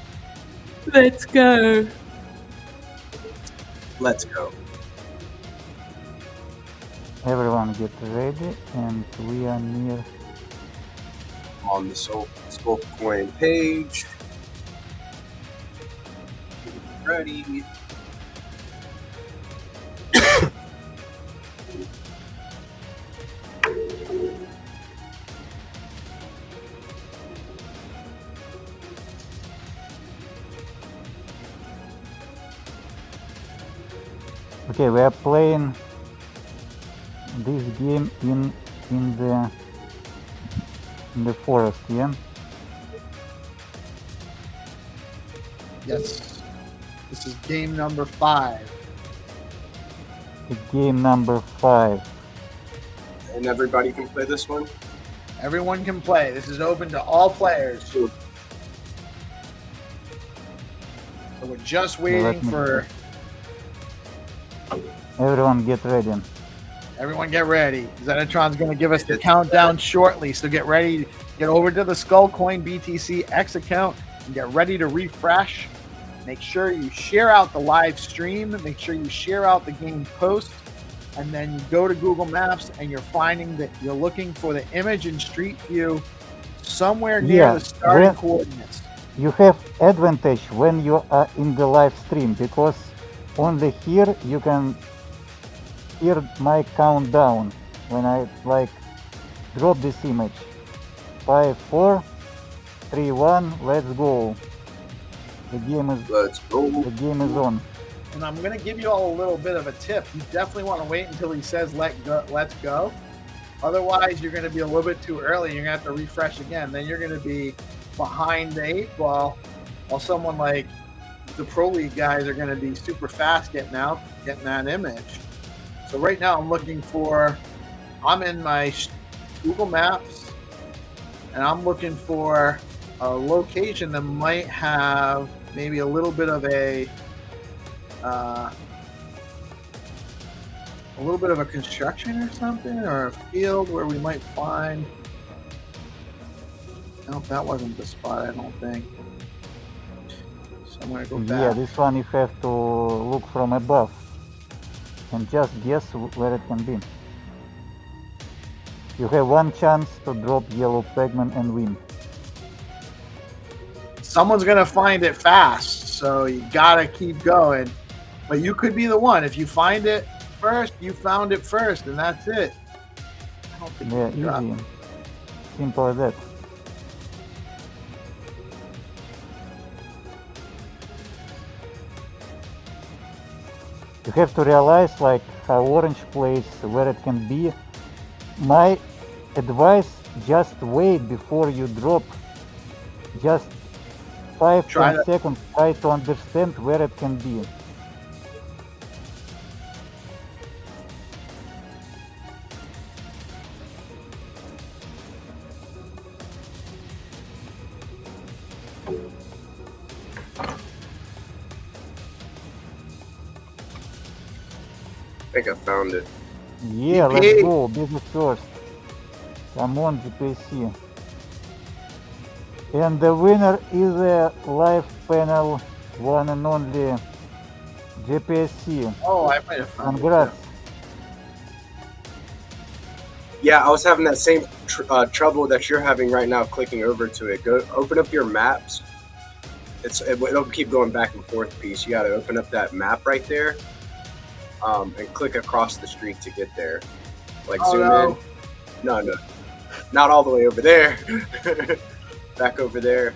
Let's go. Let's go. Everyone get ready, and we are near. On the Skull Coin page. Ready. Okay, we are playing this game in the forest, yeah? Yes. This is game number 5. Game number 5. And everybody can play this one? Everyone can play. This is open to all players. So we're just waiting for... Everyone get ready. Everyone get ready. Xenitron's going to give us the countdown shortly. So get ready. Get over to the Skull Coin BTC X account and get ready to refresh. Make sure you share out the live stream. Make sure you share out the game post. And then you go to Google Maps and you're finding that you're looking for the image in Street View somewhere near the starting coordinates. You have advantage when you are in the live stream, because only here you can hear my countdown when I like drop this image. 5, 4, 3, 1, let's go. The game is on. And I'm going to give you all a little bit of a tip. You definitely want to wait until he says let's go. Otherwise, you're going to be a little bit too early. You're going to have to refresh again. Then you're going to be behind the 8 ball, while someone like the Pro League guys are going to be super fast getting that image. So right now I'm in my Google Maps, and I'm looking for a location that might have maybe a little bit of a construction or something, or a field where we might find. No, that wasn't the spot, I don't think. So I'm gonna go back. Yeah, this one you have to look from above and just guess where it can be. You have one chance to drop yellow Pac-Man and win. Someone's gonna find it fast, so you gotta keep going. But you could be the one. If you find it first, you found it first, and that's it. I don't think Yeah, you can drop. easy. Simple as that. You have to realize like how orange plays, where it can be. My advice, just wait before you drop. Just 5-10 seconds, try to understand where it can be. I think I found it. Yeah, let's go, business first. Come on, GPSC. And the winner is a live panel, one and only GPSC. Oh, I might have found Congrats. Yeah, I was having that same trouble that you're having right now clicking over to it. Go open up your maps. It'll keep going back and forth, Peace. You got to open up that map right there and click across the street to get there. Like zoom in. No. Not all the way over there. Back over there.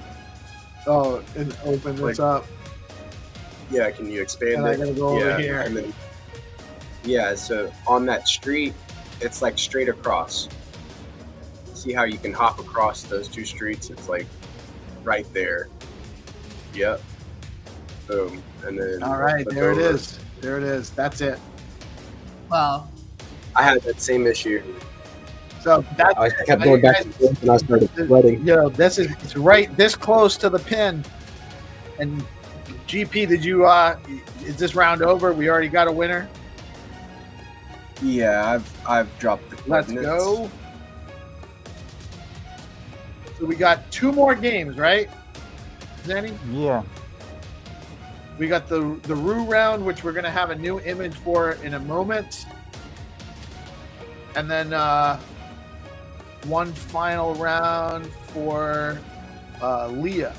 Oh, and open this up. Yeah, can you expand And it? I gotta go over here. And then, yeah, so on that street, it's like straight across. See how you can hop across those two streets? It's like right there. Yep. Boom. And then All right, there it is. There it is. That's it. Wow. I had that same issue. So that's I kept going back and forth and I started sweating. Yo, it's right this close to the pin. And GP, did you is this round over? We already got a winner. Yeah, I've dropped the Let's coordinates. go. So we got 2 more games, right? Zenny? Yeah. We got the Rue round, which we're gonna have a new image for in a moment. And then one final round for Leo.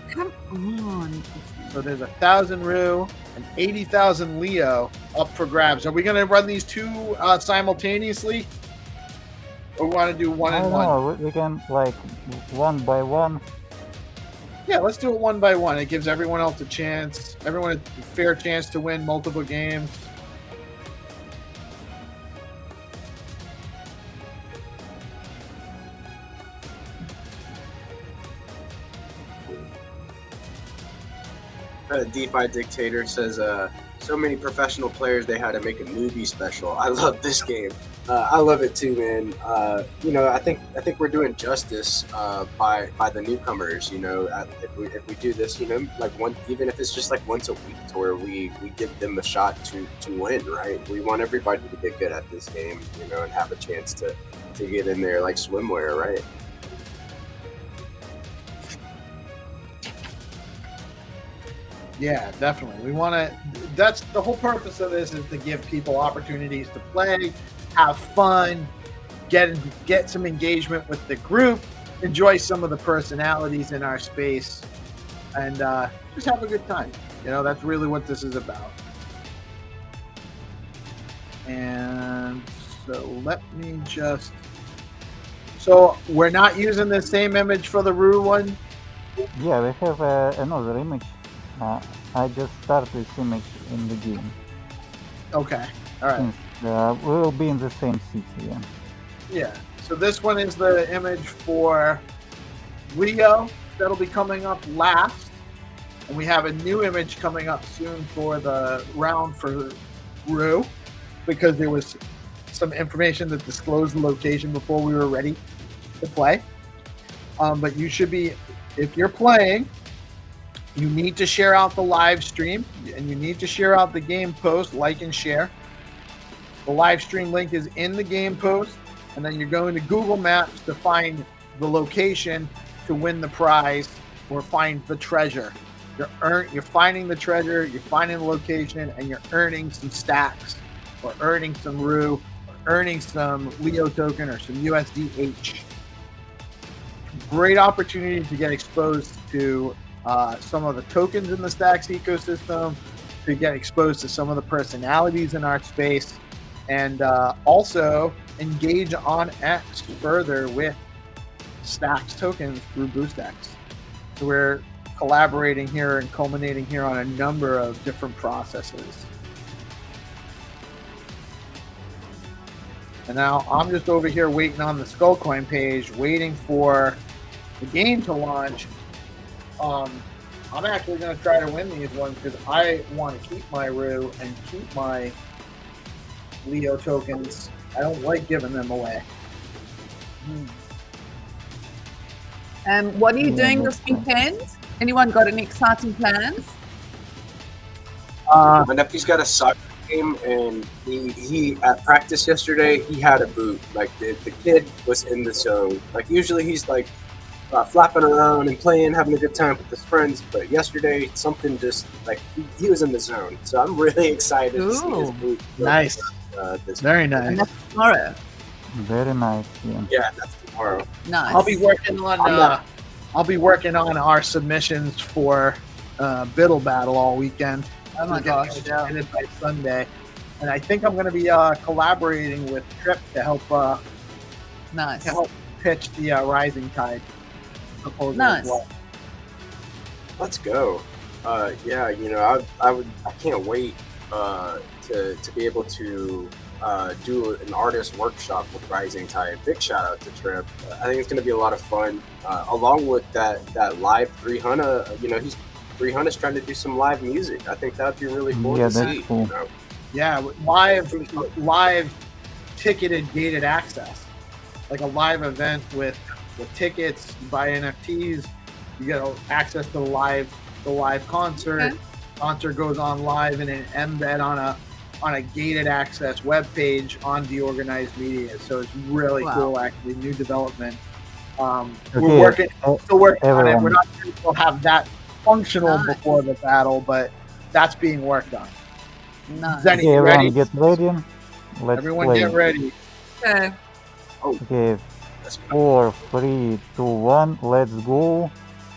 Come on. So there's 1,000 Rue and 80,000 Leo up for grabs. Are we going to run these 2 simultaneously? Or we want to do one I and don't one? know, we can like one by one. Yeah, let's do it one by one. It gives everyone else a chance, everyone a fair chance to win multiple games. DeFi Dictator says, so many professional players, they had to make a newbie special. I love this game. I love it too, man. I think we're doing justice by the newcomers. If we do this, like even if it's just like once a week, to where we give them a shot to win, right? We want everybody to get good at this game, and have a chance to get in there like swimwear, right? Yeah, definitely. We want to. That's the whole purpose of this, is to give people opportunities to play, have fun, get some engagement with the group, enjoy some of the personalities in our space, and just have a good time. That's really what this is about. And so let me just. So we're not using the same image for the Rue one. Yeah, we have another image. I just started this image in the game. Okay. All right. Since, we will be in the same city. Yeah. Yeah. So this one is the image for Leo. That'll be coming up last. And we have a new image coming up soon for the round for Rue, because there was some information that disclosed the location before we were ready to play. But you should be, if you're playing, you need to share out the live stream, and you need to share out the game post, like and share. The live stream link is in the game post, and then you're going to Google Maps to find the location to win the prize or find the treasure. You're finding the treasure, you're finding the location, and you're earning some stacks, or earning some Rue, or earning some Leo token or some USDH. Great opportunity to get exposed to some of the tokens in the Stacks ecosystem, to get exposed to some of the personalities in our space, and also engage on X further with Stacks tokens through BoostX. So we're collaborating here and culminating here on a number of different processes. And now I'm just over here waiting on the Skullcoin page, waiting for the game to launch. I'm actually going to try to win these ones because I want to keep my Rue and keep my Leo tokens. I don't like giving them away. What are you doing this weekend? Anyone got any exciting plans? My nephew's got a soccer game, and he at practice yesterday, he had a boot. Like the kid was in the zone. Like usually he's like flapping around and playing, having a good time with his friends. But yesterday, something just like he was in the zone. So I'm really excited to see his boot. Nice. Very nice. And that's tomorrow. Very nice. Yeah. Yeah, that's tomorrow. Nice. I'll be working on our submissions for Biddle Battle all weekend. Oh my gosh. Ended by Sunday, and I think I'm going to be collaborating with Trip to help Nice. pitch the Rising Tide proposal Nice. as well. Let's go. Yeah, you know, I can't wait to be able to do an artist workshop with Rising Tide. Big shout out to Trip. I think it's going to be a lot of fun. Along with that live 300, you know, 300 is trying to do some live music. I think that'd be really cool Yeah, to that's see. cool. You know? Yeah, live ticketed gated access, like a live event with tickets. You buy NFTs, you get access to the live concert. Okay. Concert goes on live in an embed on a gated access web page on DeOrganized Media. So it's really Wow. cool, actually. New development. We're Okay, still working on it. everyone. We're not sure if we'll have that functional Nice. before the battle, but that's being worked on. Nice. Zenny, Okay, you everyone ready? get ready. Let's Everyone play. get ready. Okay. Okay, Let's go. 4, 3, 2, 1. Let's go.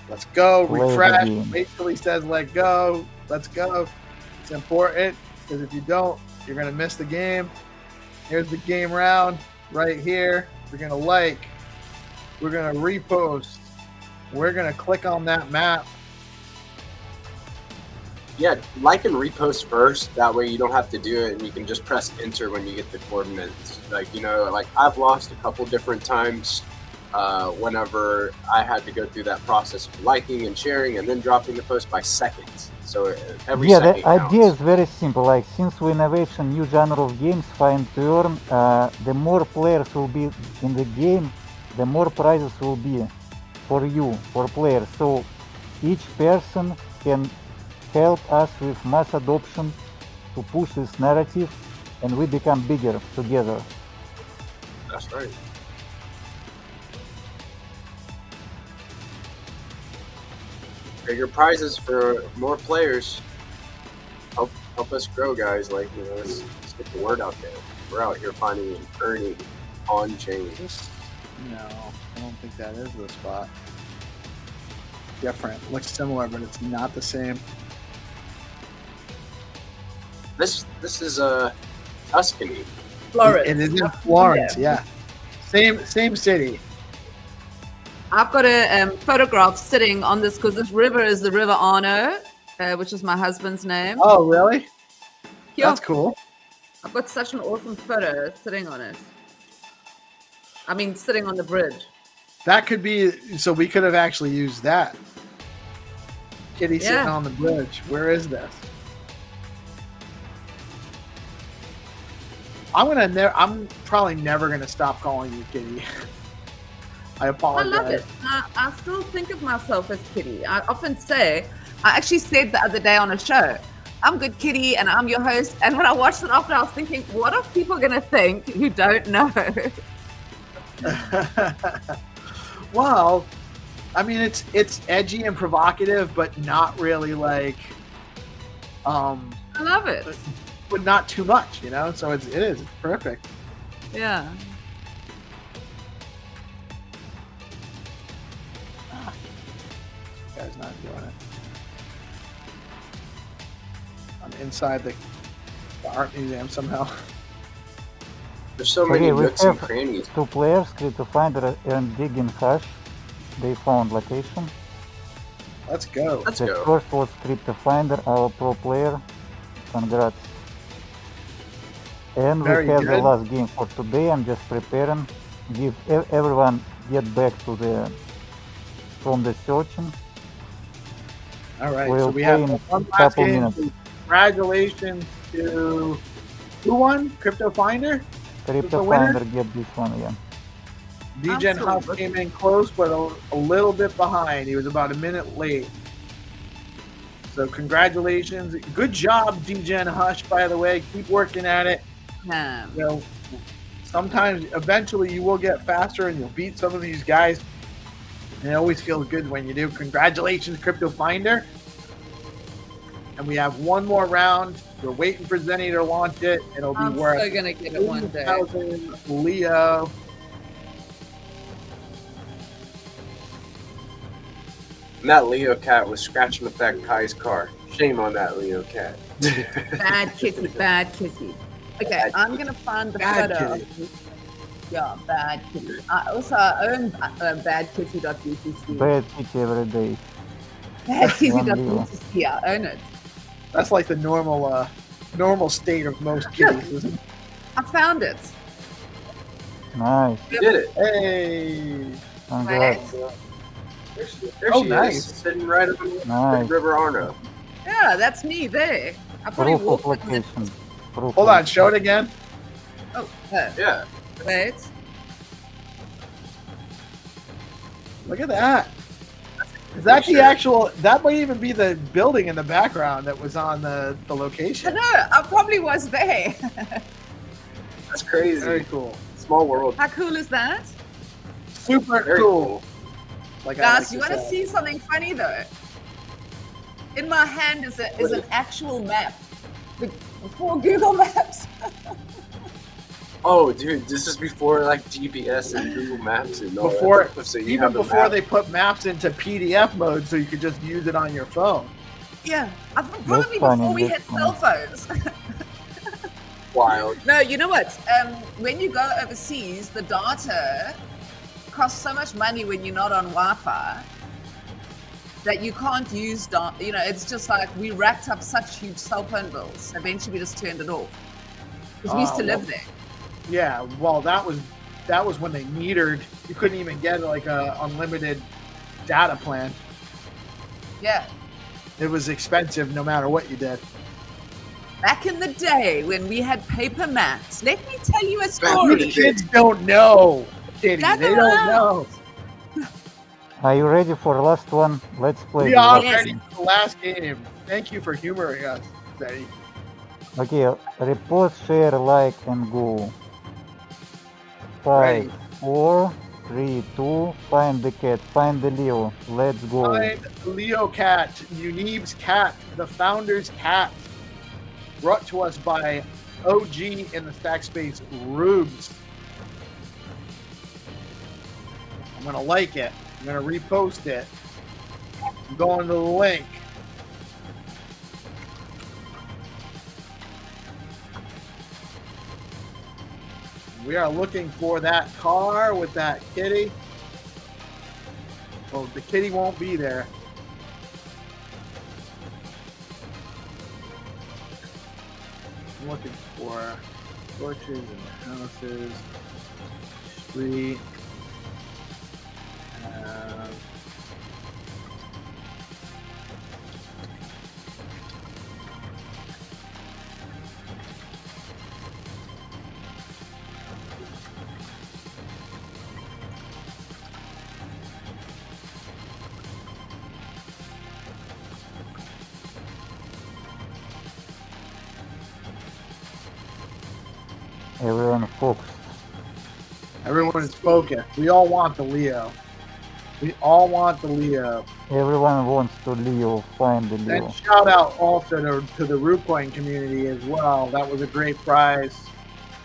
Let's go. Play the Refresh. game. Wait till he says let go. Let's go. It's important because if you don't, you're going to miss the game. Here's the game round right here. We're going to like. We're going to repost. We're going to click on that map. Yeah, like and repost first. That way you don't have to do it, and you can just press enter when you get the coordinates. Like, you know, like I've lost a couple different times whenever I had to go through that process of liking and sharing and then dropping the post by seconds. So every Yeah, second the idea counts. is very simple. Like, since we innovate a new genre of games, find to earn, the more players will be in the game, the more prizes will be for you, for players. So each person can help us with mass adoption to push this narrative, and we become bigger together. That's right. Bigger prizes for more players. Help us grow, guys. Like, you know, let's get the word out there. We're out here finding and earning on chain. No, I don't think that is the spot. Different. Looks similar, but it's not the same. This is Tuscany. Florence. It is in Florence, yeah. Same city. I've got a photograph sitting on this because this river is the River Arno, which is my husband's name. Oh, really? Yeah, That's cool. I've got such an awesome photo sitting on it. I mean, sitting on the bridge. That could be, so we could have actually used that. Kitty sitting Yeah. on the bridge. Where is this? I'm probably never gonna stop calling you Kitty. I I apologize. love it. I still think of myself as Kitty. I often say, I actually said the other day on a show, I'm good Kitty and I'm your host. And when I watched it after, I was thinking, what are people going to think who don't know? Well, I mean, it's edgy and provocative, but not really like, I love it. but not too much, you know. So it is perfect. Yeah. Guy's not doing it. I'm inside the art museum somehow. There's so many Okay, we nooks and have crannies. 2 players, CryptoFinder and Digging Hash. They found location. Let's go. Let's The go. first was CryptoFinder, our pro player. Congrats. And Very we have the good. last game for today. I'm just preparing. Give everyone get back to the from the searching. All right. We'll So we play have in one last couple game. minutes. Congratulations to who won? Crypto Finder? CryptoFinder get this one, yeah. DGen Huff Absolutely. came in close, but a little bit behind. He was about a minute late. So congratulations. Good job, DGen Hush, by the way. Keep working at it. Yeah. You know, sometimes, eventually, you will get faster and you'll beat some of these guys. And it always feels good when you do. Congratulations, Crypto Finder. And we have one more round. We're waiting for Zenny to launch it. It'll be I'm worth so gonna get it one day. 80,000 Leo. And that Leo cat was scratching the back of Kai's car. Shame on that Leo cat. Bad kitty, bad kitty. Okay, Bad I'm gonna find the Bad photo. kitty. Yeah, bad kitty. I also own badkitty.btc. Bad kitty every day. Badkitty.btc. I own it. That's like the normal state of most kitties, isn't it? I found it. Nice. You did it. Hey. Congrats. There she Oh, is, nice. sitting right up on Nice. River Arno. Yeah, that's me there. I probably Proof of walked like this. location. Proof Hold of- on, show it again. Oh, Yeah. wait. Look at that. Is that the Sure. actual? That might even be the building in the background that was on the I location. know, I probably was there. That's crazy. Very cool. Small world. How cool is that? Super Very cool. cool. Like I Guys, like you to want to say. see something funny though? In my hand is an actual map. For Google Maps. Oh, dude, this is before like GPS and Google Maps and all Before, that stuff, so you even have the before map. they put maps into PDF mode, so you could just use it on your phone. Yeah, probably funny, before we that's had cell phones. Wild. No, you know what? When you go overseas, the data costs so much money when you're not on Wi-Fi that you can't use data. You know, it's just like we racked up such huge cell phone bills. Eventually, we just turned it off because we used to live there. Yeah, well, that was when they metered. You couldn't even get like a unlimited data plan. Yeah, It was expensive no matter what you did. back in the day when we had paper maps. Let me tell you a in the story. day. Kids don't know, Kitty. Gather They don't around. know. Are you ready for the last one? Let's play. We the are last Yes. ready one. for the last game. Thank you for humoring us, Betty. Okay, repost, share, like, and go. 5, Ready. 4, 3, 2. Find the cat. Find the Leo. Let's go. Find Leo Cat, Unib's cat, the founder's cat. Brought to us by OG in the stack space, Rubes. I'm gonna like it. I'm gonna repost it. I'm going to the link. We are looking for that car with that kitty. Well, the kitty won't be there. I'm looking for torches and houses, street. Everyone focused. Everyone is focused. We all want the Leo. We all want the Leo. Everyone wants to Leo. Find the Leo. And shout out also to the RuCoin community as well. That was a great prize.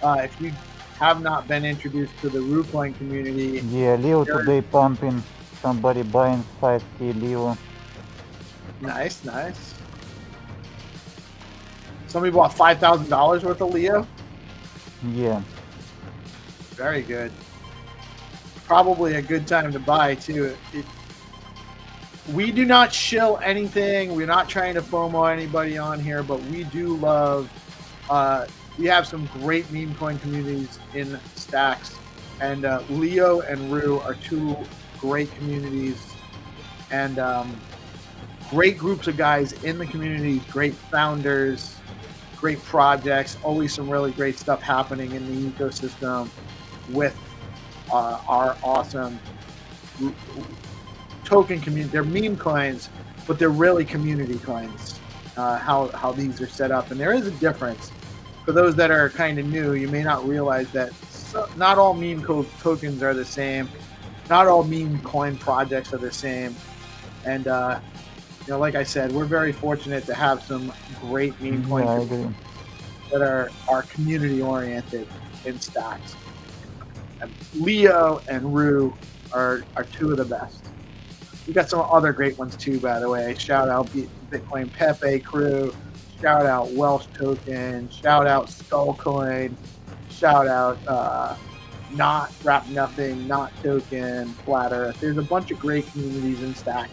If you have not been introduced to the RuCoin community. Yeah, Leo today pumping. Somebody buying 5k Leo. Nice. Somebody bought $5,000 worth of Leo. Yeah. Very good. Probably a good time to buy too. We do not shill anything. We're not trying to FOMO anybody on here, but we do love. We have some great meme coin communities in Stacks, and Leo and Ru are two great communities, and great groups of guys in the community, great founders, great projects, always some really great stuff happening in the ecosystem with our awesome token community. They're meme coins, but they're really community coins, how these are set up. And there is a difference. For those that are kind of new, you may not realize that not all meme tokens are the same. Not all meme coin projects are the same. And, like I said, we're very fortunate to have some great meme coin that are community oriented in Stacks. And Leo and Ru are two of the best. We got some other great ones too, by the way. Shout out Bitcoin Pepe crew. Shout out Welsh Token. Shout out Skullcoin. Shout out Not Wrap Nothing, Not Token, Flat Earth. There's a bunch of great communities in Stacks.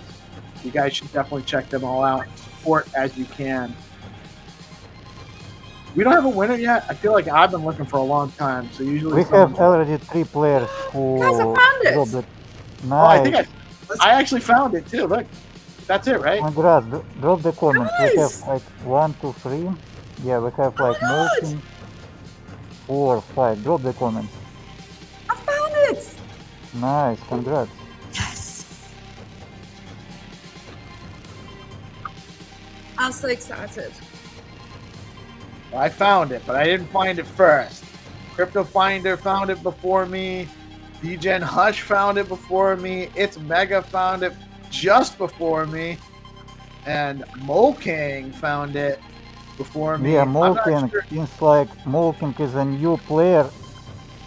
You guys should definitely check them all out. Support as you can. We don't have a winner yet. I feel like I've been looking for a long time. So usually we have already 3 players who Guys, I found it. dropped it. Nice. Oh, I think I actually found it too. Look, that's it, right? Congrats. Drop the comments. Nice. We have like 1, 2, 3. Yeah, we have like Molten, 4, 5. Drop the comments. I found it. Nice. Congrats. Yes. I'm so excited. I found it, but I didn't find it first. Crypto Finder found it before me. DGen Hush found it before me. It's Mega found it just before me. And Molking found it before me. Yeah, I'm not Molking. sure- Seems like Molking is a new player.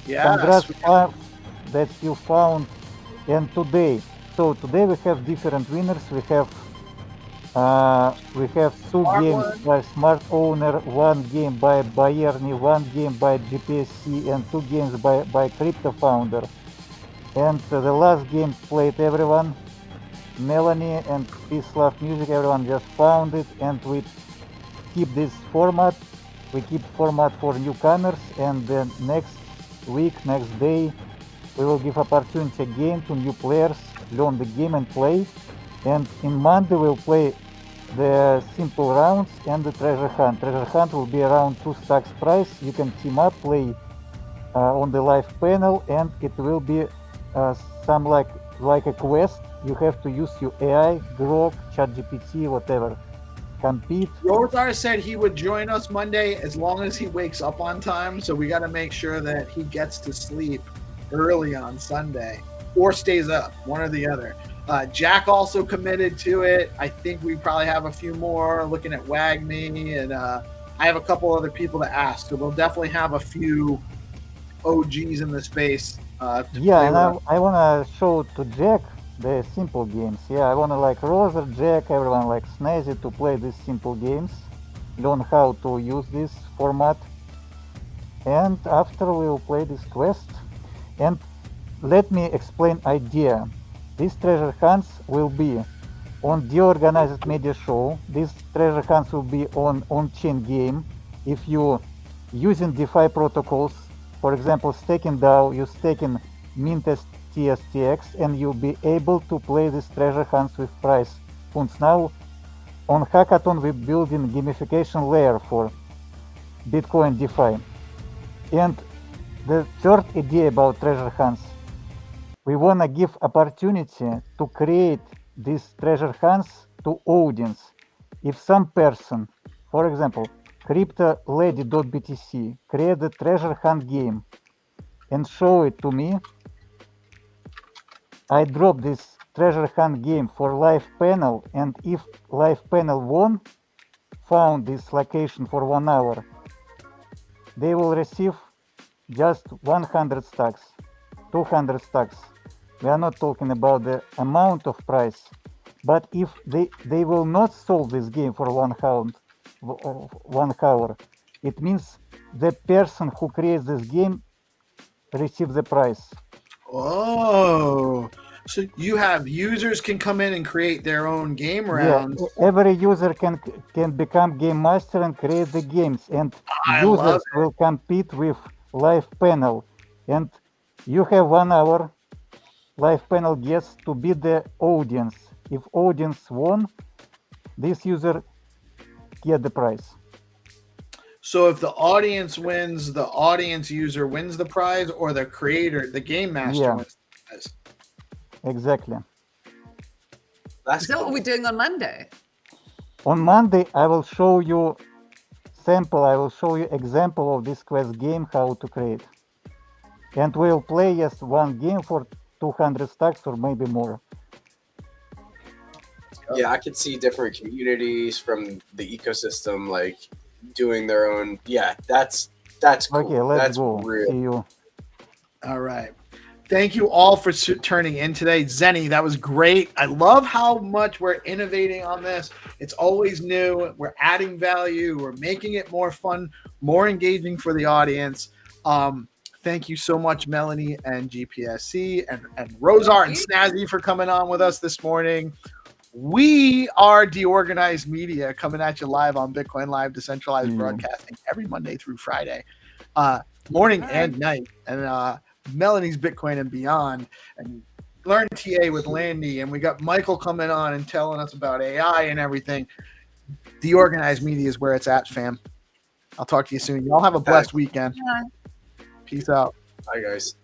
Yeah, Congrats sweet. that you found. And today we have different winners. We have 2 Smart games one. by Smart Owner, 1 game by Bayerny, 1 game by GPSC, and 2 games by Crypto Founder. And the last game played everyone. Melanie and PeaceLoveMusic, everyone just found it, and we keep this format. We keep format for newcomers, and then next week, next day, we will give opportunity again to new players, learn the game and play. And in Monday we'll play the simple rounds and the treasure hunt. Treasure hunt will be around 2 stacks price. You can team up, play on the live panel, and it will be some like a quest. You have to use your AI, Grok, ChatGPT, whatever. Compete. Rotar said he would join us Monday as long as he wakes up on time. So we got to make sure that he gets to sleep early on Sunday or stays up, one or the other. Jack also committed to it. I think we probably have a few more looking at WagMe, and I have a couple other people to ask. So we'll definitely have a few OGs in the space. Yeah, and I want to show to Jack the simple games. Yeah, I want to like Roser, Jack, everyone like Snazzy to play these simple games, learn how to use this format, and after we will play this quest. And let me explain idea. These treasure hunts will be on DeOrganized media show. These treasure hunts will be on on-chain game. If you using DeFi protocols, for example, staking DAO, you staking Minted TSTX, and you'll be able to play these treasure hunts with price funds. Now, on Hackathon, we're building gamification layer for Bitcoin DeFi. And the third idea about treasure hunts, we want to give opportunity to create these treasure hunts to audience. If some person, for example, CryptoLady.btc, create a treasure hunt game and show it to me, I drop this treasure hunt game for live panel, and if live panel won, found this location for 1 hour, they will receive just 100 stacks, 200 stacks. We are not talking about the amount of price, but if they will not solve this game for 1 hour, it means the person who creates this game receives the prize. Oh, so you have users can come in and create their own game rounds. Yeah, every user can become game master and create the games, and I love users will compete with live panel, and you have 1 hour live panel guests to beat the audience. If audience won, this user get the prize. So if the audience wins, the audience user wins the prize, or the creator, the game master Yeah. wins the prize. Exactly. That's Is that what cool. we're doing on Monday? On Monday, I will show you sample. I will show you example of this quest game how to create, and we'll play just one game for 200 stacks or maybe more. Yeah, I could see different communities from the ecosystem like doing their own. Yeah, that's cool. Okay, let's That's go. real. See you. All right. Thank you all for turning in today. Zenny, that was great. I love how much we're innovating on this. It's always new. We're adding value. We're making it more fun, more engaging for the audience. Thank you so much, Melanie and GPSC and Rosar and Snazzy for coming on with us this morning. We are DeOrganized Media coming at you live on Bitcoin Live, Decentralized Broadcasting every Monday through Friday, morning and night. And Melanie's Bitcoin and Beyond, and Learn TA with Landy, and we got Michael coming on and telling us about AI and everything. DeOrganized Media is where it's at, fam. I'll talk to you soon. Y'all have a blessed weekend. Yeah. Peace out. Bye, guys.